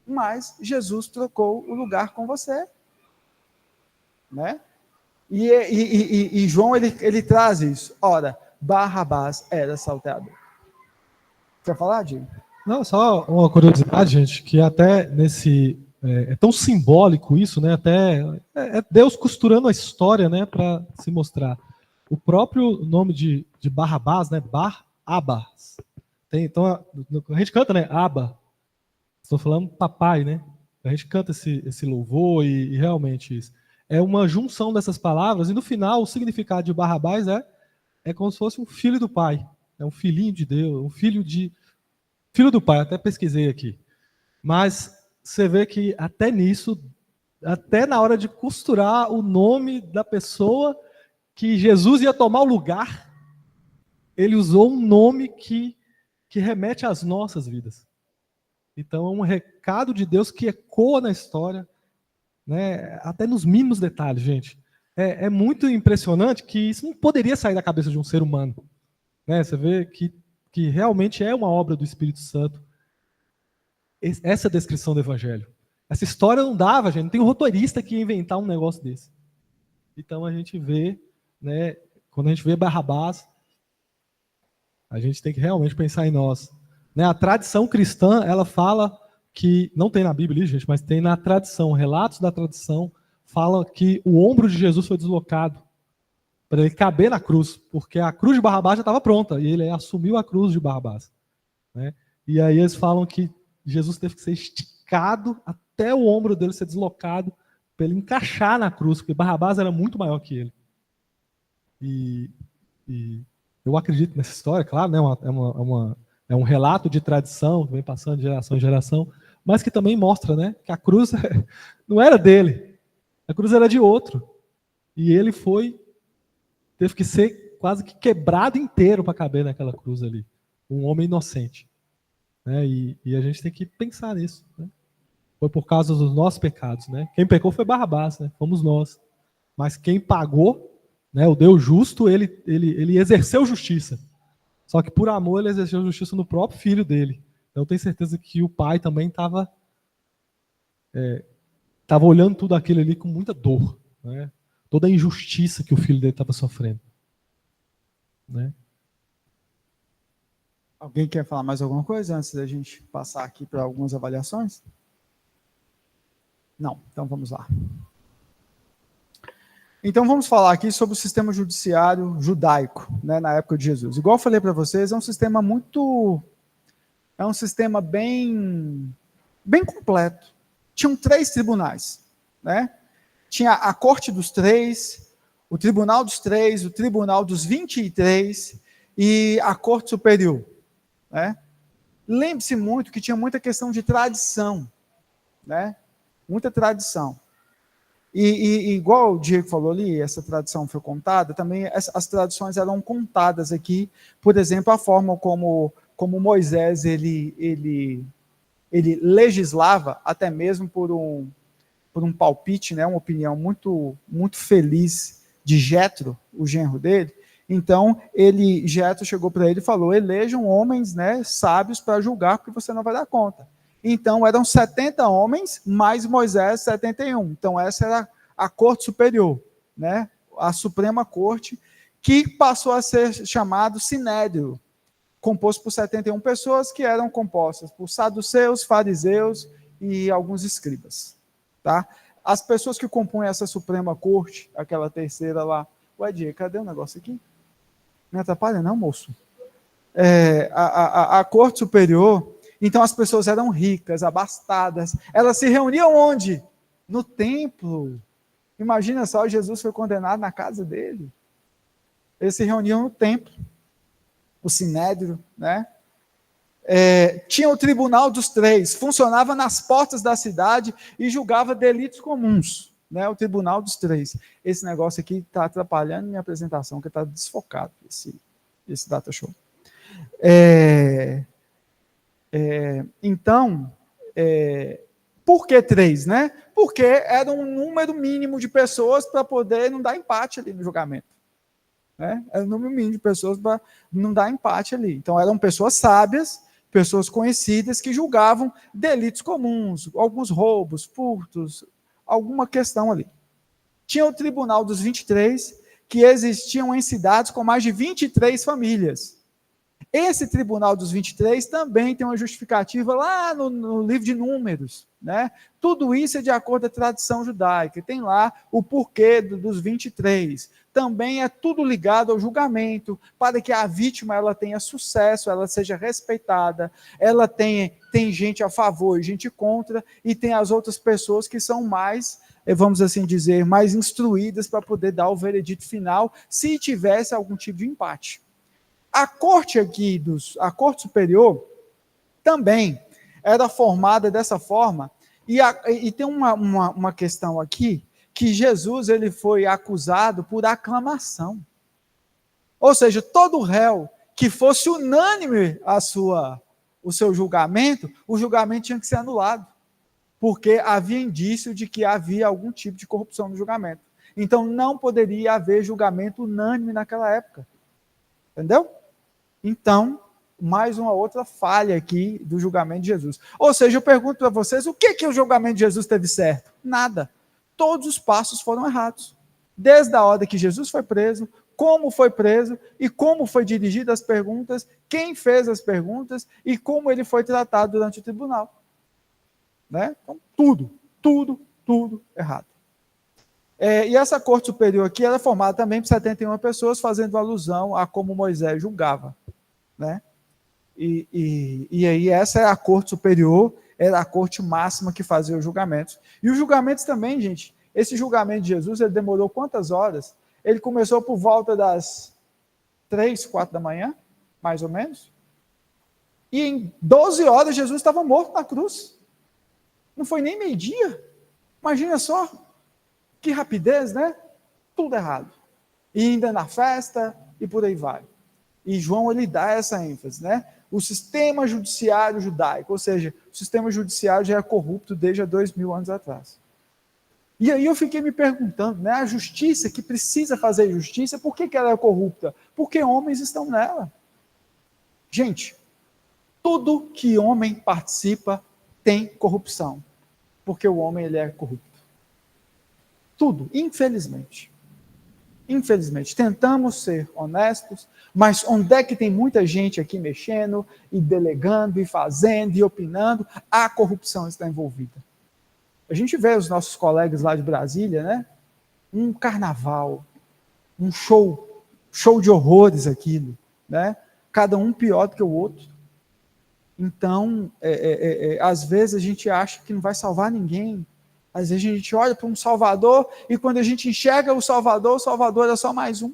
A: Mas Jesus trocou o lugar com você. Né? E João, ele traz isso. Ora, Barrabás era salteador. Quer falar, Diego?
E: Não, só uma curiosidade, gente, que até nesse... É tão simbólico isso, né? Até é Deus costurando a história, né? Para se mostrar. O próprio nome de Barrabás, né? Bar-Abas. Então, a gente canta, né? Abba. Estou falando papai, né? A gente canta esse louvor e realmente isso. É uma junção dessas palavras e no final o significado de Barrabás é como se fosse um filho do pai. É um filhinho de Deus, um filho do pai. Até pesquisei aqui. Mas você vê que até nisso, até na hora de costurar o nome da pessoa que Jesus ia tomar o lugar, ele usou um nome que remete às nossas vidas. Então é um recado de Deus que ecoa na história, né? Até nos mínimos detalhes, gente. É muito impressionante que isso não poderia sair da cabeça de um ser humano. Né? Você vê que realmente é uma obra do Espírito Santo. Essa descrição do Evangelho. Essa história não dava, gente. Não tem um roteirista que ia inventar um negócio desse. Então a gente vê, né, quando a gente vê Barrabás, a gente tem que realmente pensar em nós. Né, a tradição cristã, ela fala que, não tem na Bíblia, gente, mas tem na tradição, relatos da tradição, fala que o ombro de Jesus foi deslocado para ele caber na cruz, porque a cruz de Barrabás já estava pronta, e ele assumiu a cruz de Barrabás. Né? E aí eles falam que Jesus teve que ser esticado até o ombro dele ser deslocado para ele encaixar na cruz, porque Barrabás era muito maior que ele. E eu acredito nessa história, claro, né? É um relato de tradição que vem passando de geração em geração, mas que também mostra, né, que a cruz não era dele, a cruz era de outro. E ele teve que ser quase que quebrado inteiro para caber naquela cruz ali. Um homem inocente. Né? E a gente tem que pensar nisso. Né? Foi por causa dos nossos pecados. Né? Quem pecou foi Barrabás, né? Fomos nós. Mas quem pagou, né, o Deus justo, ele exerceu justiça. Só que por amor ele exerceu justiça no próprio filho dele. Então eu tenho certeza que o pai também estava olhando tudo aquilo ali com muita dor. Né? Toda a injustiça que o filho dele estava sofrendo. Né?
A: Alguém quer falar mais alguma coisa antes da gente passar aqui para algumas avaliações? Não, então vamos lá. Então vamos falar aqui sobre o sistema judiciário judaico, né, na época de Jesus. Igual eu falei para vocês, é um sistema bem completo. Tinham 3 tribunais, né? Tinha a corte dos 3, o tribunal dos 3, o tribunal dos 23 e a corte superior. Né? Lembre-se muito que tinha muita questão de tradição, né? Muita tradição. E igual o Diego falou ali, essa tradição foi contada, também as tradições eram contadas aqui, por exemplo, a forma como Moisés ele legislava, até mesmo por um palpite, né? Uma opinião muito, muito feliz de Jetro, o genro dele, Então, Jetro chegou para ele e falou, elejam homens, né, sábios para julgar, porque você não vai dar conta. Então, eram 70 homens, mais Moisés, 71. Então, essa era a corte superior, né, a Suprema Corte, que passou a ser chamado Sinédrio, composto por 71 pessoas, que eram compostas por saduceus, fariseus e alguns escribas. Tá? As pessoas que compõem essa Suprema Corte, aquela terceira lá, ué, Diego, cadê o negócio aqui? Não atrapalha não, moço? A Corte Superior, então as pessoas eram ricas, abastadas, elas se reuniam onde? No templo. Imagina só, Jesus foi condenado na casa dele. Eles se reuniam no templo, o Sinédrio, né? Tinha o Tribunal dos Três, funcionava nas portas da cidade e julgava delitos comuns, né? O Tribunal dos Três. Esse negócio aqui está atrapalhando minha apresentação, que está desfocado, esse data show. Então, por que 3, né? Porque era um número mínimo de pessoas para poder não dar empate ali no julgamento. Né? Era um número mínimo de pessoas para não dar empate ali. Então, eram pessoas sábias, pessoas conhecidas que julgavam delitos comuns, alguns roubos, furtos, alguma questão ali. Tinha o Tribunal dos 23, que existiam em cidades com mais de 23 famílias. Esse Tribunal dos 23 também tem uma justificativa lá no livro de Números. Né? Tudo isso é de acordo com a tradição judaica. Tem lá o porquê dos 23. Também é tudo ligado ao julgamento, para que a vítima ela tenha sucesso, ela seja respeitada, ela tem gente a favor e gente contra, e tem as outras pessoas que são mais, vamos assim dizer, mais instruídas para poder dar o veredito final, se tivesse algum tipo de empate. A corte aqui, a corte superior, também era formada dessa forma, e tem uma questão aqui, que Jesus ele foi acusado por aclamação. Ou seja, todo réu que fosse unânime o seu julgamento, o julgamento tinha que ser anulado, porque havia indício de que havia algum tipo de corrupção no julgamento. Então, não poderia haver julgamento unânime naquela época. Entendeu? Então, mais uma outra falha aqui do julgamento de Jesus. Ou seja, eu pergunto para vocês, o que o julgamento de Jesus teve certo? Nada. Todos os passos foram errados. Desde a hora que Jesus foi preso, como foi preso e como foi dirigida as perguntas, quem fez as perguntas e como ele foi tratado durante o tribunal. Né? Então, tudo errado. E essa corte superior aqui era formada também por 71 pessoas, fazendo alusão a como Moisés julgava. Né? E aí essa é a corte superior, era a corte máxima que fazia os julgamentos. E os julgamentos também, gente, esse julgamento de Jesus, ele demorou quantas horas? Ele começou por volta das 3, 4 da manhã, mais ou menos. E em 12 horas Jesus estava morto na cruz. Não foi nem meio-dia. Imagina só, que rapidez, né? Tudo errado. E ainda na festa, e por aí vai. E João, ele dá essa ênfase, né? O sistema judiciário judaico, ou seja, o sistema judiciário já é corrupto desde há 2000 anos atrás. E aí eu fiquei me perguntando, né? A justiça que precisa fazer justiça, por que ela é corrupta? Porque homens estão nela. Gente, tudo que homem participa tem corrupção, porque o homem ele é corrupto. Tudo, infelizmente. Infelizmente, tentamos ser honestos, mas onde é que tem muita gente aqui mexendo, e delegando, e fazendo, e opinando, a corrupção está envolvida. A gente vê os nossos colegas lá de Brasília, né? Um carnaval, um show de horrores aquilo, né? Cada um pior do que o outro. Então, às vezes a gente acha que não vai salvar ninguém. Às vezes a gente olha para um Salvador e quando a gente enxerga o Salvador é só mais um.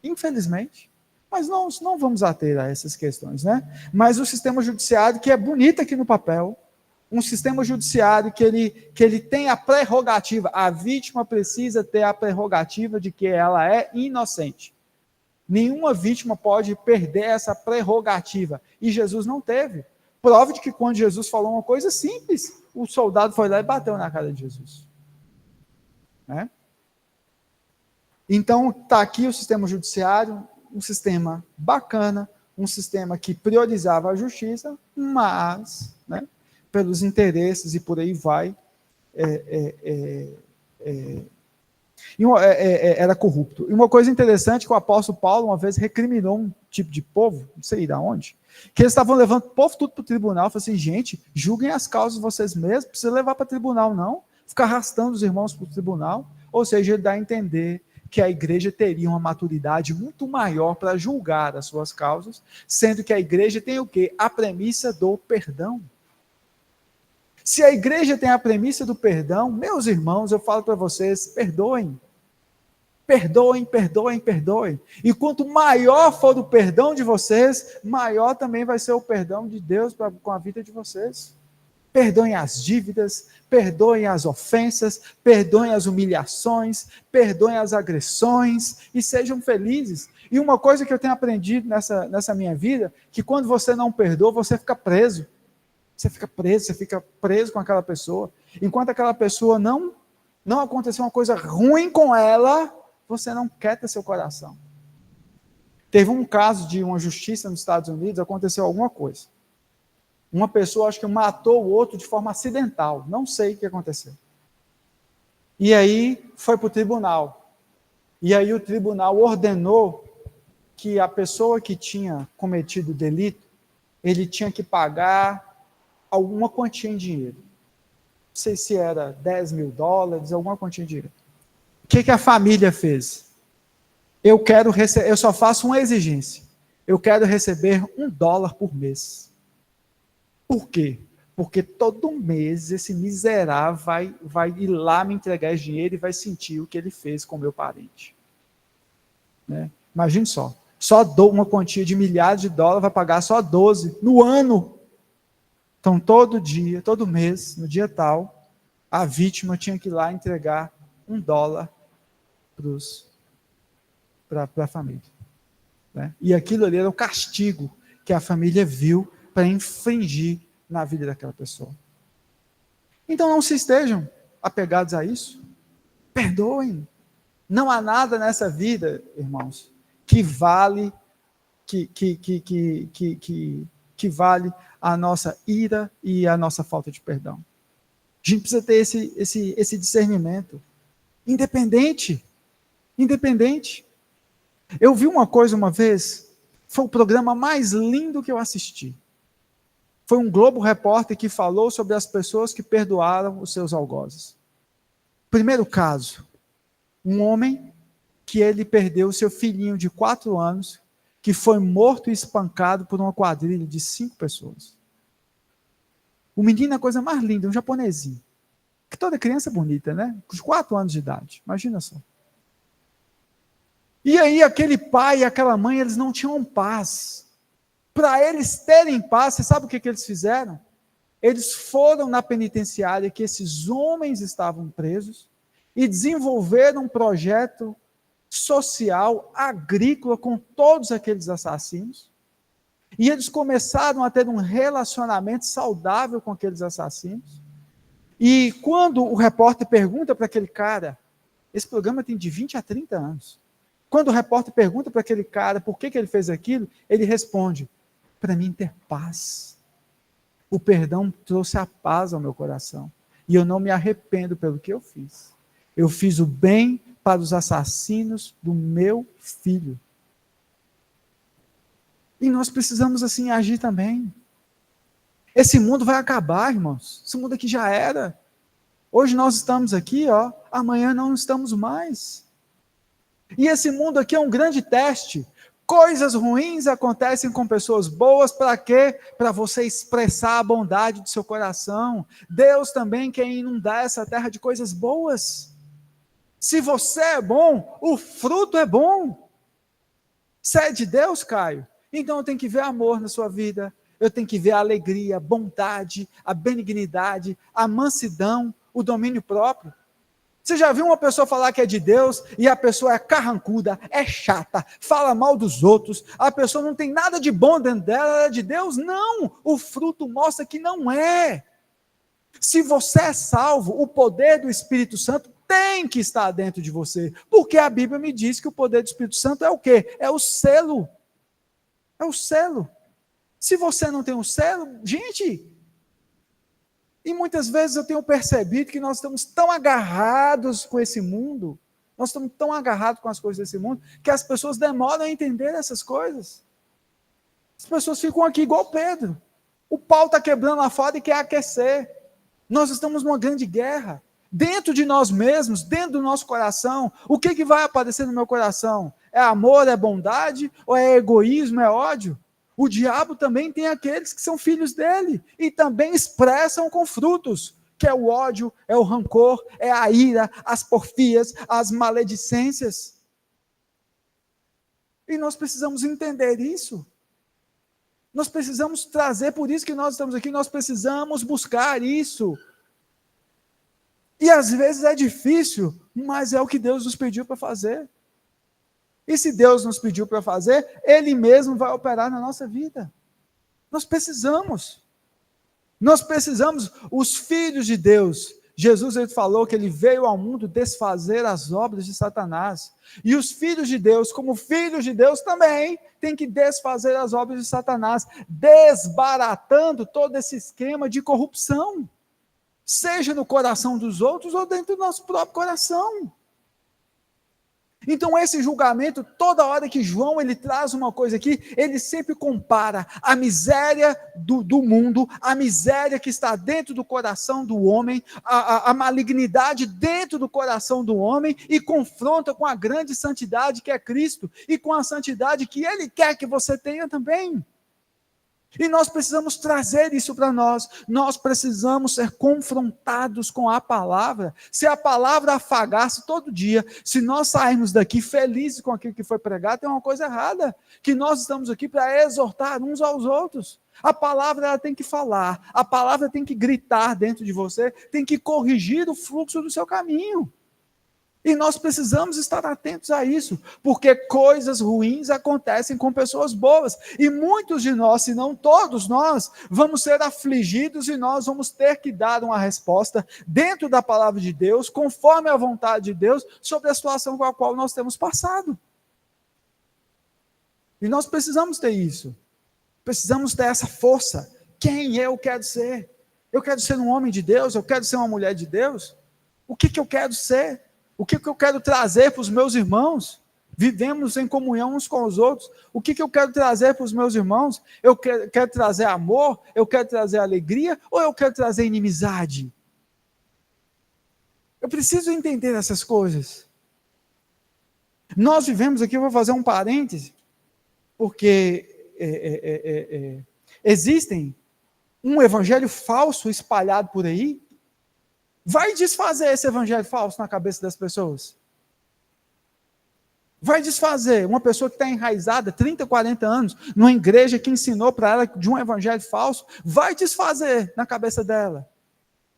A: Infelizmente. Mas não vamos ater a essas questões, né? Mas o sistema judiciário, que é bonito aqui no papel, um sistema judiciário que ele tem a prerrogativa, a vítima precisa ter a prerrogativa de que ela é inocente. Nenhuma vítima pode perder essa prerrogativa. E Jesus não teve. Prova de que quando Jesus falou uma coisa simples, o soldado foi lá e bateu na cara de Jesus. Né? Então, está aqui o sistema judiciário, um sistema bacana, um sistema que priorizava a justiça, mas, né, pelos interesses e por aí vai, era corrupto. E uma coisa interessante que o apóstolo Paulo uma vez recriminou um tipo de povo, não sei de onde, que eles estavam levando o povo tudo para o tribunal, falou assim, gente, julguem as causas vocês mesmos, não precisa levar para o tribunal não, ficar arrastando os irmãos para o tribunal, ou seja, ele dá a entender que a igreja teria uma maturidade muito maior para julgar as suas causas, sendo que a igreja tem o quê? A premissa do perdão. Se a igreja tem a premissa do perdão, meus irmãos, eu falo para vocês, perdoem. Perdoem, perdoem, perdoem. E quanto maior for o perdão de vocês, maior também vai ser o perdão de Deus com a vida de vocês. Perdoem as dívidas, perdoem as ofensas, perdoem as humilhações, perdoem as agressões e sejam felizes. E uma coisa que eu tenho aprendido nessa minha vida, que quando você não perdoa, você fica preso. Você fica preso com aquela pessoa. Enquanto aquela pessoa não aconteceu uma coisa ruim com ela, você não quer ter seu coração. Teve um caso de uma justiça nos Estados Unidos, aconteceu alguma coisa. Uma pessoa, acho que matou o outro de forma acidental, não sei o que aconteceu. E aí foi para o tribunal. E aí o tribunal ordenou que a pessoa que tinha cometido o delito, ele tinha que pagar alguma quantia em dinheiro. Não sei se era $10.000, alguma quantia em dinheiro. O que a família fez? Eu só faço uma exigência. Eu quero receber $1 por mês. Por quê? Porque todo mês esse miserável vai ir lá me entregar esse dinheiro e vai sentir o que ele fez com o meu parente. Né? Imagine só uma quantia de milhares de dólares vai pagar só 12 no ano. Então, todo dia, todo mês, no dia tal, a vítima tinha que ir lá entregar $1 para a família. Né? E aquilo ali era o castigo que a família viu para infringir na vida daquela pessoa. Então, não se estejam apegados a isso. Perdoem. Não há nada nessa vida, irmãos, que vale vale a nossa ira e a nossa falta de perdão. A gente precisa ter esse discernimento. Independente. Eu vi uma coisa uma vez, foi o programa mais lindo que eu assisti. Foi um Globo Repórter que falou sobre as pessoas que perdoaram os seus algozes. Primeiro caso, um homem que ele perdeu seu filhinho de 4 anos, que foi morto e espancado por uma quadrilha de 5 pessoas. O menino é a coisa mais linda, um japonesinho. Que toda criança é bonita, né? Com 4 anos de idade, imagina só. E aí aquele pai e aquela mãe, eles não tinham paz. Para eles terem paz, você sabe o que eles fizeram? Eles foram na penitenciária que esses homens estavam presos e desenvolveram um projeto social, agrícola, com todos aqueles assassinos, e eles começaram a ter um relacionamento saudável com aqueles assassinos, e quando o repórter pergunta para aquele cara, esse programa tem de 20 a 30 anos, quando o repórter pergunta para aquele cara por que ele fez aquilo, ele responde, para mim ter paz, o perdão trouxe a paz ao meu coração, e eu não me arrependo pelo que eu fiz o bem para os assassinos do meu filho. E nós precisamos assim agir também. Esse mundo vai acabar, irmãos. Esse mundo aqui já era. Hoje nós estamos aqui, amanhã não estamos mais. E esse mundo aqui é um grande teste. Coisas ruins acontecem com pessoas boas, para quê? Para você expressar a bondade do seu coração. Deus também quer inundar essa terra de coisas boas. Se você é bom, o fruto é bom. Você é de Deus, Caio? Então eu tenho que ver amor na sua vida, eu tenho que ver a alegria, a bondade, a benignidade, a mansidão, o domínio próprio. Você já viu uma pessoa falar que é de Deus e a pessoa é carrancuda, é chata, fala mal dos outros, a pessoa não tem nada de bom dentro dela, ela é de Deus? Não, o fruto mostra que não é. Se você é salvo, o poder do Espírito Santo tem que estar dentro de você, porque a Bíblia me diz que o poder do Espírito Santo é o quê? É o selo. É o selo. Se você não tem um selo, gente, e muitas vezes eu tenho percebido que nós estamos tão agarrados com esse mundo, nós estamos tão agarrados com as coisas desse mundo, que as pessoas demoram a entender essas coisas. As pessoas ficam aqui igual Pedro. O pau está quebrando lá fora e quer aquecer. Nós estamos numa grande guerra. Dentro de nós mesmos, dentro do nosso coração, o que vai aparecer no meu coração? É amor, é bondade, ou é egoísmo, é ódio? O diabo também tem aqueles que são filhos dele e também expressam com frutos, que é o ódio, é o rancor, é a ira, as porfias, as maledicências. E nós precisamos entender isso. Nós precisamos trazer, por isso que nós estamos aqui, nós precisamos buscar isso. E às vezes é difícil, mas é o que Deus nos pediu para fazer. E se Deus nos pediu para fazer, Ele mesmo vai operar na nossa vida. Nós precisamos. Nós precisamos, os filhos de Deus. Jesus, ele falou que ele veio ao mundo desfazer as obras de Satanás. E os filhos de Deus, como filhos de Deus também, têm que desfazer as obras de Satanás, desbaratando todo esse esquema de corrupção. Seja no coração dos outros ou dentro do nosso próprio coração. Então esse julgamento, toda hora que João ele traz uma coisa aqui, ele sempre compara a miséria do mundo, a miséria que está dentro do coração do homem, a malignidade dentro do coração do homem, e confronta com a grande santidade que é Cristo, e com a santidade que Ele quer que você tenha também. E nós precisamos trazer isso para nós precisamos ser confrontados com a palavra. Se a palavra afagasse todo dia, se nós sairmos daqui felizes com aquilo que foi pregado, tem uma coisa errada, que nós estamos aqui para exortar uns aos outros. A palavra ela tem que falar, a palavra tem que gritar dentro de você, tem que corrigir o fluxo do seu caminho. E nós precisamos estar atentos a isso, porque coisas ruins acontecem com pessoas boas, e muitos de nós, se não todos nós, vamos ser afligidos e nós vamos ter que dar uma resposta dentro da palavra de Deus, conforme a vontade de Deus, sobre a situação com a qual nós temos passado. E nós precisamos ter isso, precisamos ter essa força. Quem eu quero ser? Eu quero ser um homem de Deus? Eu quero ser uma mulher de Deus? O que eu quero ser? O que eu quero trazer para os meus irmãos? Vivemos em comunhão uns com os outros. O que eu quero trazer para os meus irmãos? Eu quero trazer amor? Eu quero trazer alegria? Ou eu quero trazer inimizade? Eu preciso entender essas coisas. Nós vivemos aqui, eu vou fazer um parêntese, porque existem um evangelho falso espalhado por aí. Vai desfazer esse evangelho falso na cabeça das pessoas. Vai desfazer uma pessoa que está enraizada 30, 40 anos, numa igreja que ensinou para ela de um evangelho falso, vai desfazer na cabeça dela.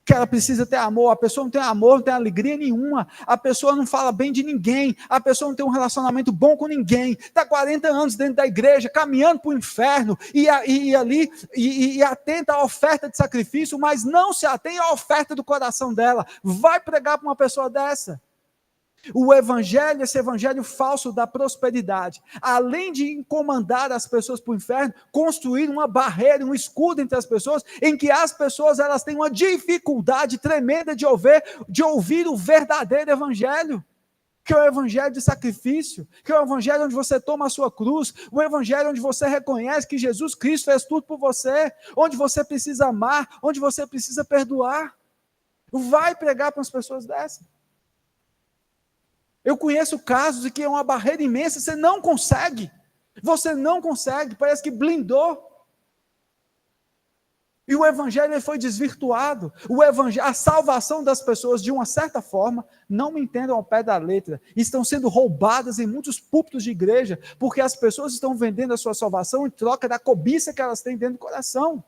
A: Que ela precisa ter amor, a pessoa não tem amor, não tem alegria nenhuma, a pessoa não fala bem de ninguém, a pessoa não tem um relacionamento bom com ninguém, está 40 anos dentro da igreja, caminhando para o inferno, e atenta à oferta de sacrifício, mas não se atém à oferta do coração dela. Vai pregar para uma pessoa dessa? O evangelho, esse evangelho falso da prosperidade, além de incomodar as pessoas para o inferno, construir uma barreira, um escudo entre as pessoas, em que as pessoas elas têm uma dificuldade tremenda de ouvir o verdadeiro evangelho, que é o evangelho de sacrifício, que é o evangelho onde você toma a sua cruz, o evangelho onde você reconhece que Jesus Cristo fez tudo por você, onde você precisa amar, onde você precisa perdoar. Vai pregar para as pessoas dessas. Eu conheço casos em que é uma barreira imensa, você não consegue, parece que blindou. E o evangelho foi desvirtuado, a salvação das pessoas, de uma certa forma, não me entendam ao pé da letra, estão sendo roubadas em muitos púlpitos de igreja, porque as pessoas estão vendendo a sua salvação em troca da cobiça que elas têm dentro do coração.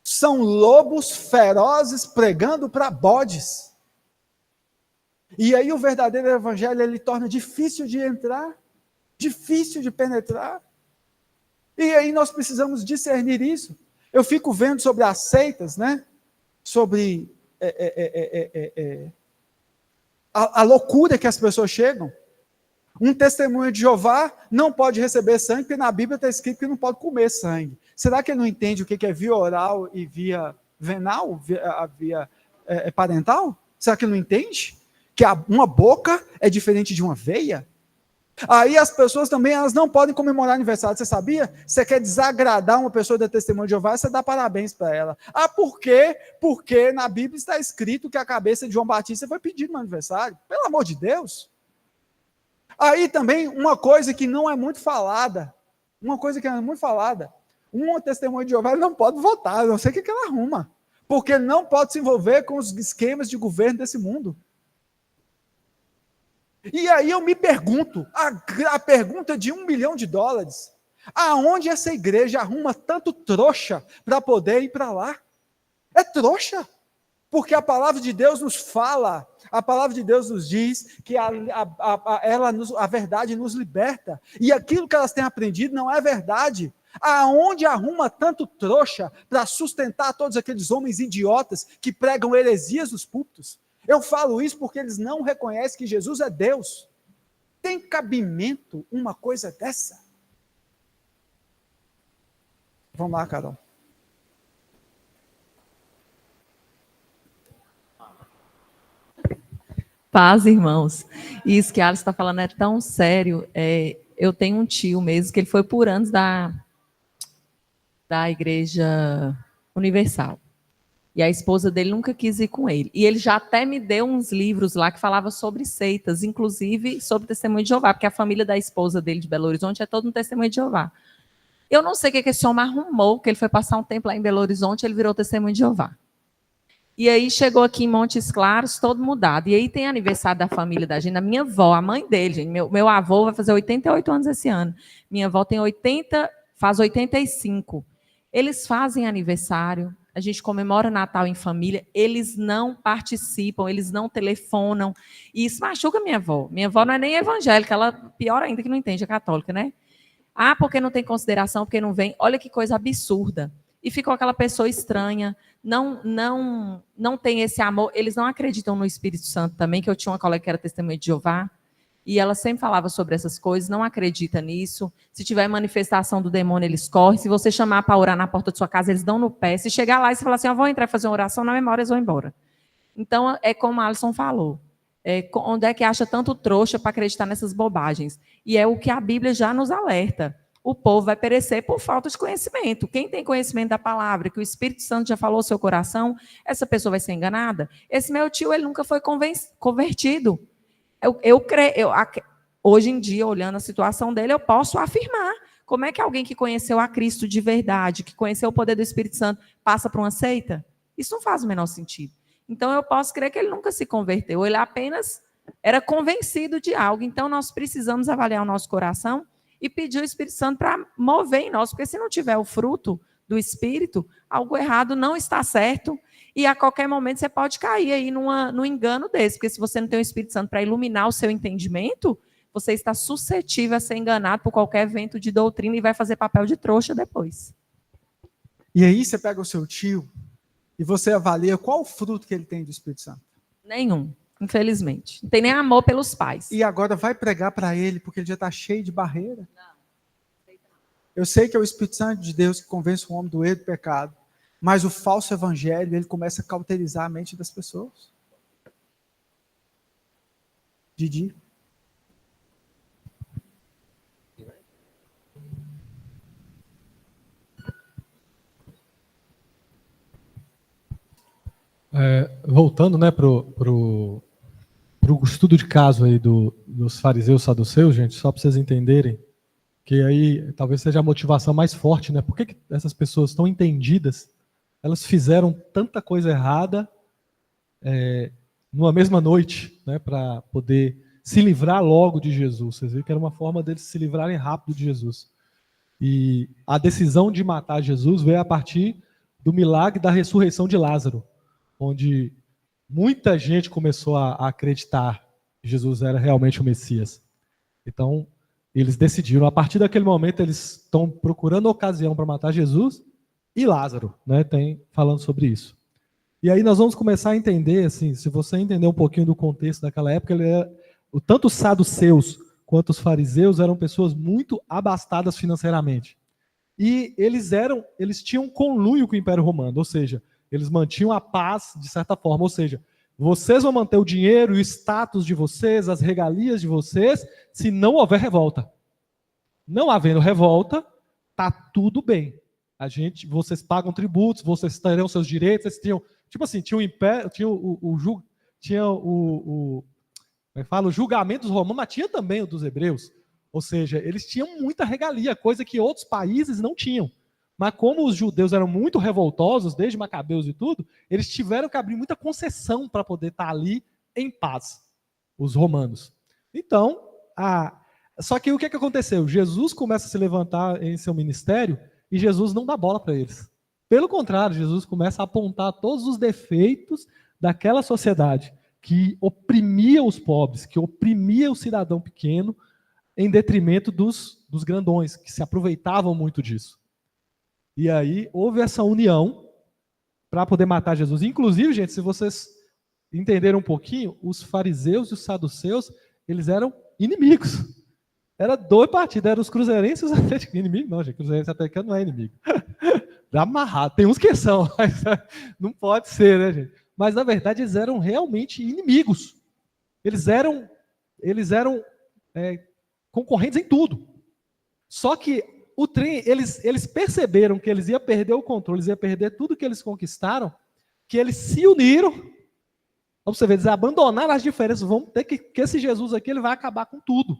A: São lobos ferozes pregando para bodes. E aí o verdadeiro evangelho, ele torna difícil de entrar, difícil de penetrar. E aí nós precisamos discernir isso. Eu fico vendo sobre as seitas, né? Sobre a loucura que as pessoas chegam. Um testemunho de Jeová não pode receber sangue, porque na Bíblia está escrito que não pode comer sangue. Será que ele não entende o que é via oral e via venal, via parental? Será que ele não entende? Que uma boca é diferente de uma veia? Aí as pessoas também, elas não podem comemorar aniversário, você sabia? Você quer desagradar uma pessoa da testemunho de Jeová, você dá parabéns para ela. Ah, por quê? Porque na Bíblia está escrito que a cabeça de João Batista foi pedida no aniversário. Pelo amor de Deus. Aí também, uma coisa que não é muito falada, um testemunho de Jeová não pode votar, eu não sei o que ela arruma, porque ele não pode se envolver com os esquemas de governo desse mundo. E aí eu me pergunto, a pergunta de $1 milhão, aonde essa igreja arruma tanto trouxa para poder ir para lá? É trouxa, porque a palavra de Deus nos fala, a palavra de Deus nos diz que a verdade nos liberta, e aquilo que elas têm aprendido não é verdade. Aonde arruma tanto trouxa para sustentar todos aqueles homens idiotas que pregam heresias nos púlpitos? Eu falo isso porque eles não reconhecem que Jesus é Deus. Tem cabimento uma coisa dessa? Vamos lá, Carol.
G: Paz, irmãos. Isso que a Alice está falando é tão sério. Eu tenho um tio mesmo, que ele foi por anos da Igreja Universal. E a esposa dele nunca quis ir com ele. E ele já até me deu uns livros lá que falavam sobre seitas, inclusive sobre testemunho de Jeová, porque a família da esposa dele de Belo Horizonte é todo um testemunho de Jeová. Eu não sei o que esse homem arrumou, que ele foi passar um tempo lá em Belo Horizonte, ele virou testemunho de Jeová. E aí chegou aqui em Montes Claros, todo mudado. E aí tem aniversário da família da gente, da minha avó, a mãe dele, gente. Meu avô vai fazer 88 anos esse ano. Minha avó tem 80, faz 85. Eles fazem aniversário, a gente comemora Natal em família, eles não participam, eles não telefonam. E isso machuca minha avó. Minha avó não é nem evangélica, ela, pior ainda que não entende, é católica, né? Ah, porque não tem consideração, porque não vem. Olha que coisa absurda. E ficou aquela pessoa estranha, não tem esse amor. Eles não acreditam no Espírito Santo também, que eu tinha uma colega que era testemunha de Jeová, e ela sempre falava sobre essas coisas, não acredita nisso. Se tiver manifestação do demônio, eles correm. Se você chamar para orar na porta de sua casa, eles dão no pé. Se chegar lá e você falar assim, eu vou entrar e fazer uma oração, na memória eles vão embora. Então, é como a Alisson falou. Onde é que acha tanto trouxa para acreditar nessas bobagens? E é o que a Bíblia já nos alerta. O povo vai perecer por falta de conhecimento. Quem tem conhecimento da palavra, que o Espírito Santo já falou ao seu coração, essa pessoa vai ser enganada. Esse meu tio, ele nunca foi convertido. Hoje em dia, olhando a situação dele, eu posso afirmar. Como é que alguém que conheceu a Cristo de verdade, que conheceu o poder do Espírito Santo, passa para uma seita? Isso não faz o menor sentido. Então, eu posso crer que ele nunca se converteu. Ele apenas era convencido de algo. Então, nós precisamos avaliar o nosso coração e pedir o Espírito Santo para mover em nós. Porque se não tiver o fruto do Espírito, algo errado não está certo. E a qualquer momento você pode cair aí num engano desse. Porque se você não tem o Espírito Santo para iluminar o seu entendimento, você está suscetível a ser enganado por qualquer vento de doutrina e vai fazer papel de trouxa depois.
A: E aí você pega o seu tio e você avalia qual o fruto que ele tem do Espírito Santo.
G: Nenhum, infelizmente. Não tem nem amor pelos pais.
A: E agora vai pregar para ele, porque ele já está cheio de barreira. Eu sei que é o Espírito Santo de Deus que convence o homem do erro e do pecado. Mas o falso evangelho, ele começa a cauterizar a mente das pessoas. Didi.
E: Voltando, né, pro estudo de caso aí dos fariseus e saduceus, gente, só para vocês entenderem, que aí talvez seja a motivação mais forte, né? Por que essas pessoas tão entendidas, elas fizeram tanta coisa errada numa mesma noite, né, para poder se livrar logo de Jesus? Vocês viram que era uma forma deles se livrarem rápido de Jesus. E a decisão de matar Jesus veio a partir do milagre da ressurreição de Lázaro, onde muita gente começou a acreditar que Jesus era realmente o Messias. Então, eles decidiram, a partir daquele momento, eles estão procurando ocasião para matar Jesus e Lázaro, né, tem falando sobre isso. E aí nós vamos começar a entender, assim, se você entender um pouquinho do contexto daquela época, tanto os saduceus quanto os fariseus eram pessoas muito abastadas financeiramente. E eles tinham conluio com o Império Romano, ou seja, eles mantinham a paz de certa forma, ou seja, vocês vão manter o dinheiro e o status de vocês, as regalias de vocês, se não houver revolta. Não havendo revolta, tá tudo bem. Vocês pagam tributos, vocês terão seus direitos, vocês tinham, tipo assim, tinha o império, tinha o julgamento dos romanos, mas tinha também o dos hebreus. Ou seja, eles tinham muita regalia, coisa que outros países não tinham. Mas como os judeus eram muito revoltosos, desde Macabeus e tudo, eles tiveram que abrir muita concessão para poder estar ali em paz, os romanos. Então, só que o que aconteceu? Jesus começa a se levantar em seu ministério e Jesus não dá bola para eles. Pelo contrário, Jesus começa a apontar todos os defeitos daquela sociedade que oprimia os pobres, que oprimia o cidadão pequeno, em detrimento dos grandões, que se aproveitavam muito disso. E aí houve essa união para poder matar Jesus. Inclusive, gente, se vocês entenderam um pouquinho, os fariseus e os saduceus, eles eram inimigos. Era dois partidos, eram os cruzeirenses e os atléticos. Inimigo não, gente, cruzeirense e atleticano não é inimigo. Amarrado, tem uns que são, mas não pode ser, né, gente? Mas, na verdade, eles eram realmente inimigos. Eles eram concorrentes em tudo. Só que o trem, eles perceberam que eles iam perder o controle, eles iam perder tudo que eles conquistaram, que eles se uniram. Vamos ver, eles abandonaram as diferenças. Vamos ter que esse Jesus aqui, ele vai acabar com tudo.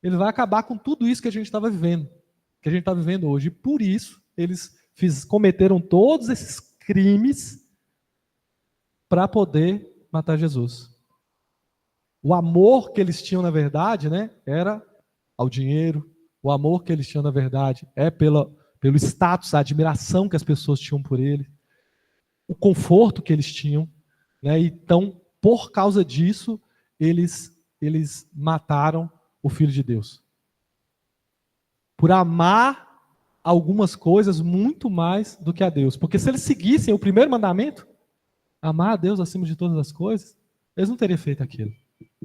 E: Ele vai acabar com tudo isso que a gente estava vivendo, que a gente está vivendo hoje. E por isso, eles cometeram todos esses crimes para poder matar Jesus. O amor que eles tinham, na verdade, né, era ao dinheiro. O amor que eles tinham, na verdade, é pelo status, a admiração que as pessoas tinham por ele. O conforto que eles tinham. Né? Então, por causa disso, eles mataram o Filho de Deus. Por amar algumas coisas muito mais do que a Deus. Porque se eles seguissem o primeiro mandamento, amar a Deus acima de todas as coisas, eles não teriam feito aquilo.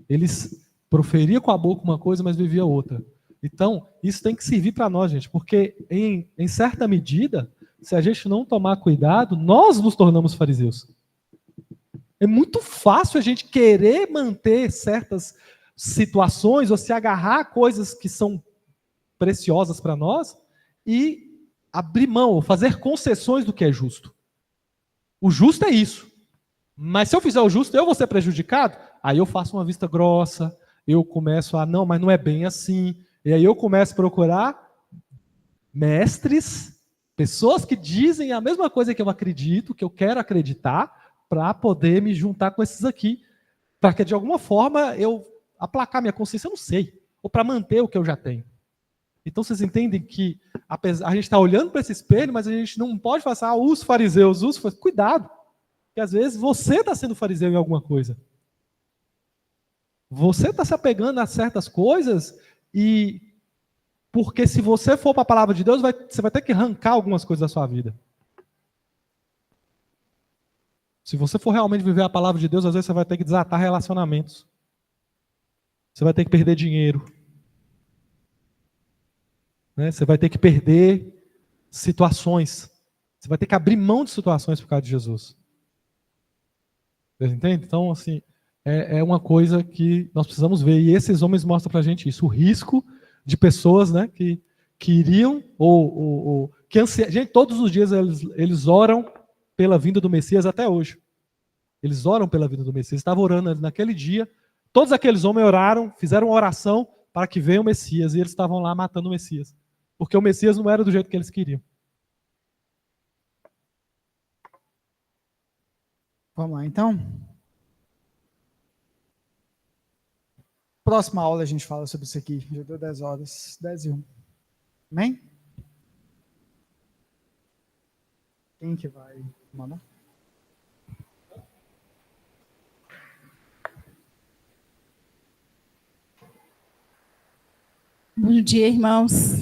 E: Eles proferiam com a boca uma coisa, mas viviam outra. Então, isso tem que servir para nós, gente, porque em certa medida, se a gente não tomar cuidado, nós nos tornamos fariseus. É muito fácil a gente querer manter certas situações ou se agarrar a coisas que são preciosas para nós e abrir mão, ou fazer concessões do que é justo. O justo é isso. Mas se eu fizer o justo, eu vou ser prejudicado? Aí eu faço uma vista grossa, eu começo não, mas não é bem assim. E aí eu começo a procurar mestres, pessoas que dizem a mesma coisa que eu acredito, que eu quero acreditar, para poder me juntar com esses aqui, para que de alguma forma eu aplacar minha consciência, eu não sei, ou para manter o que eu já tenho. Então vocês entendem que a gente está olhando para esse espelho, mas a gente não pode falar, os fariseus, cuidado, porque às vezes você está sendo fariseu em alguma coisa. Você está se apegando a certas coisas e porque se você for para a palavra de Deus, você vai ter que arrancar algumas coisas da sua vida. Se você for realmente viver a palavra de Deus, às vezes você vai ter que desatar relacionamentos. Você vai ter que perder dinheiro. Né? Você vai ter que perder situações. Você vai ter que abrir mão de situações por causa de Jesus. Vocês entendem? Então, assim, é uma coisa que nós precisamos ver. E esses homens mostram pra gente isso. O risco de pessoas, né, que iriam, gente, todos os dias eles oram pela vinda do Messias até hoje. Eles oram pela vinda do Messias. Estavam orando naquele dia. Todos aqueles homens oraram, fizeram uma oração para que venha o Messias. E eles estavam lá matando o Messias. Porque o Messias não era do jeito que eles queriam.
A: Vamos lá, então. Próxima aula a gente fala sobre isso aqui. Já deu 10 horas. 10:01. Amém? Quem que vai mandar?
C: Bom dia, irmãos.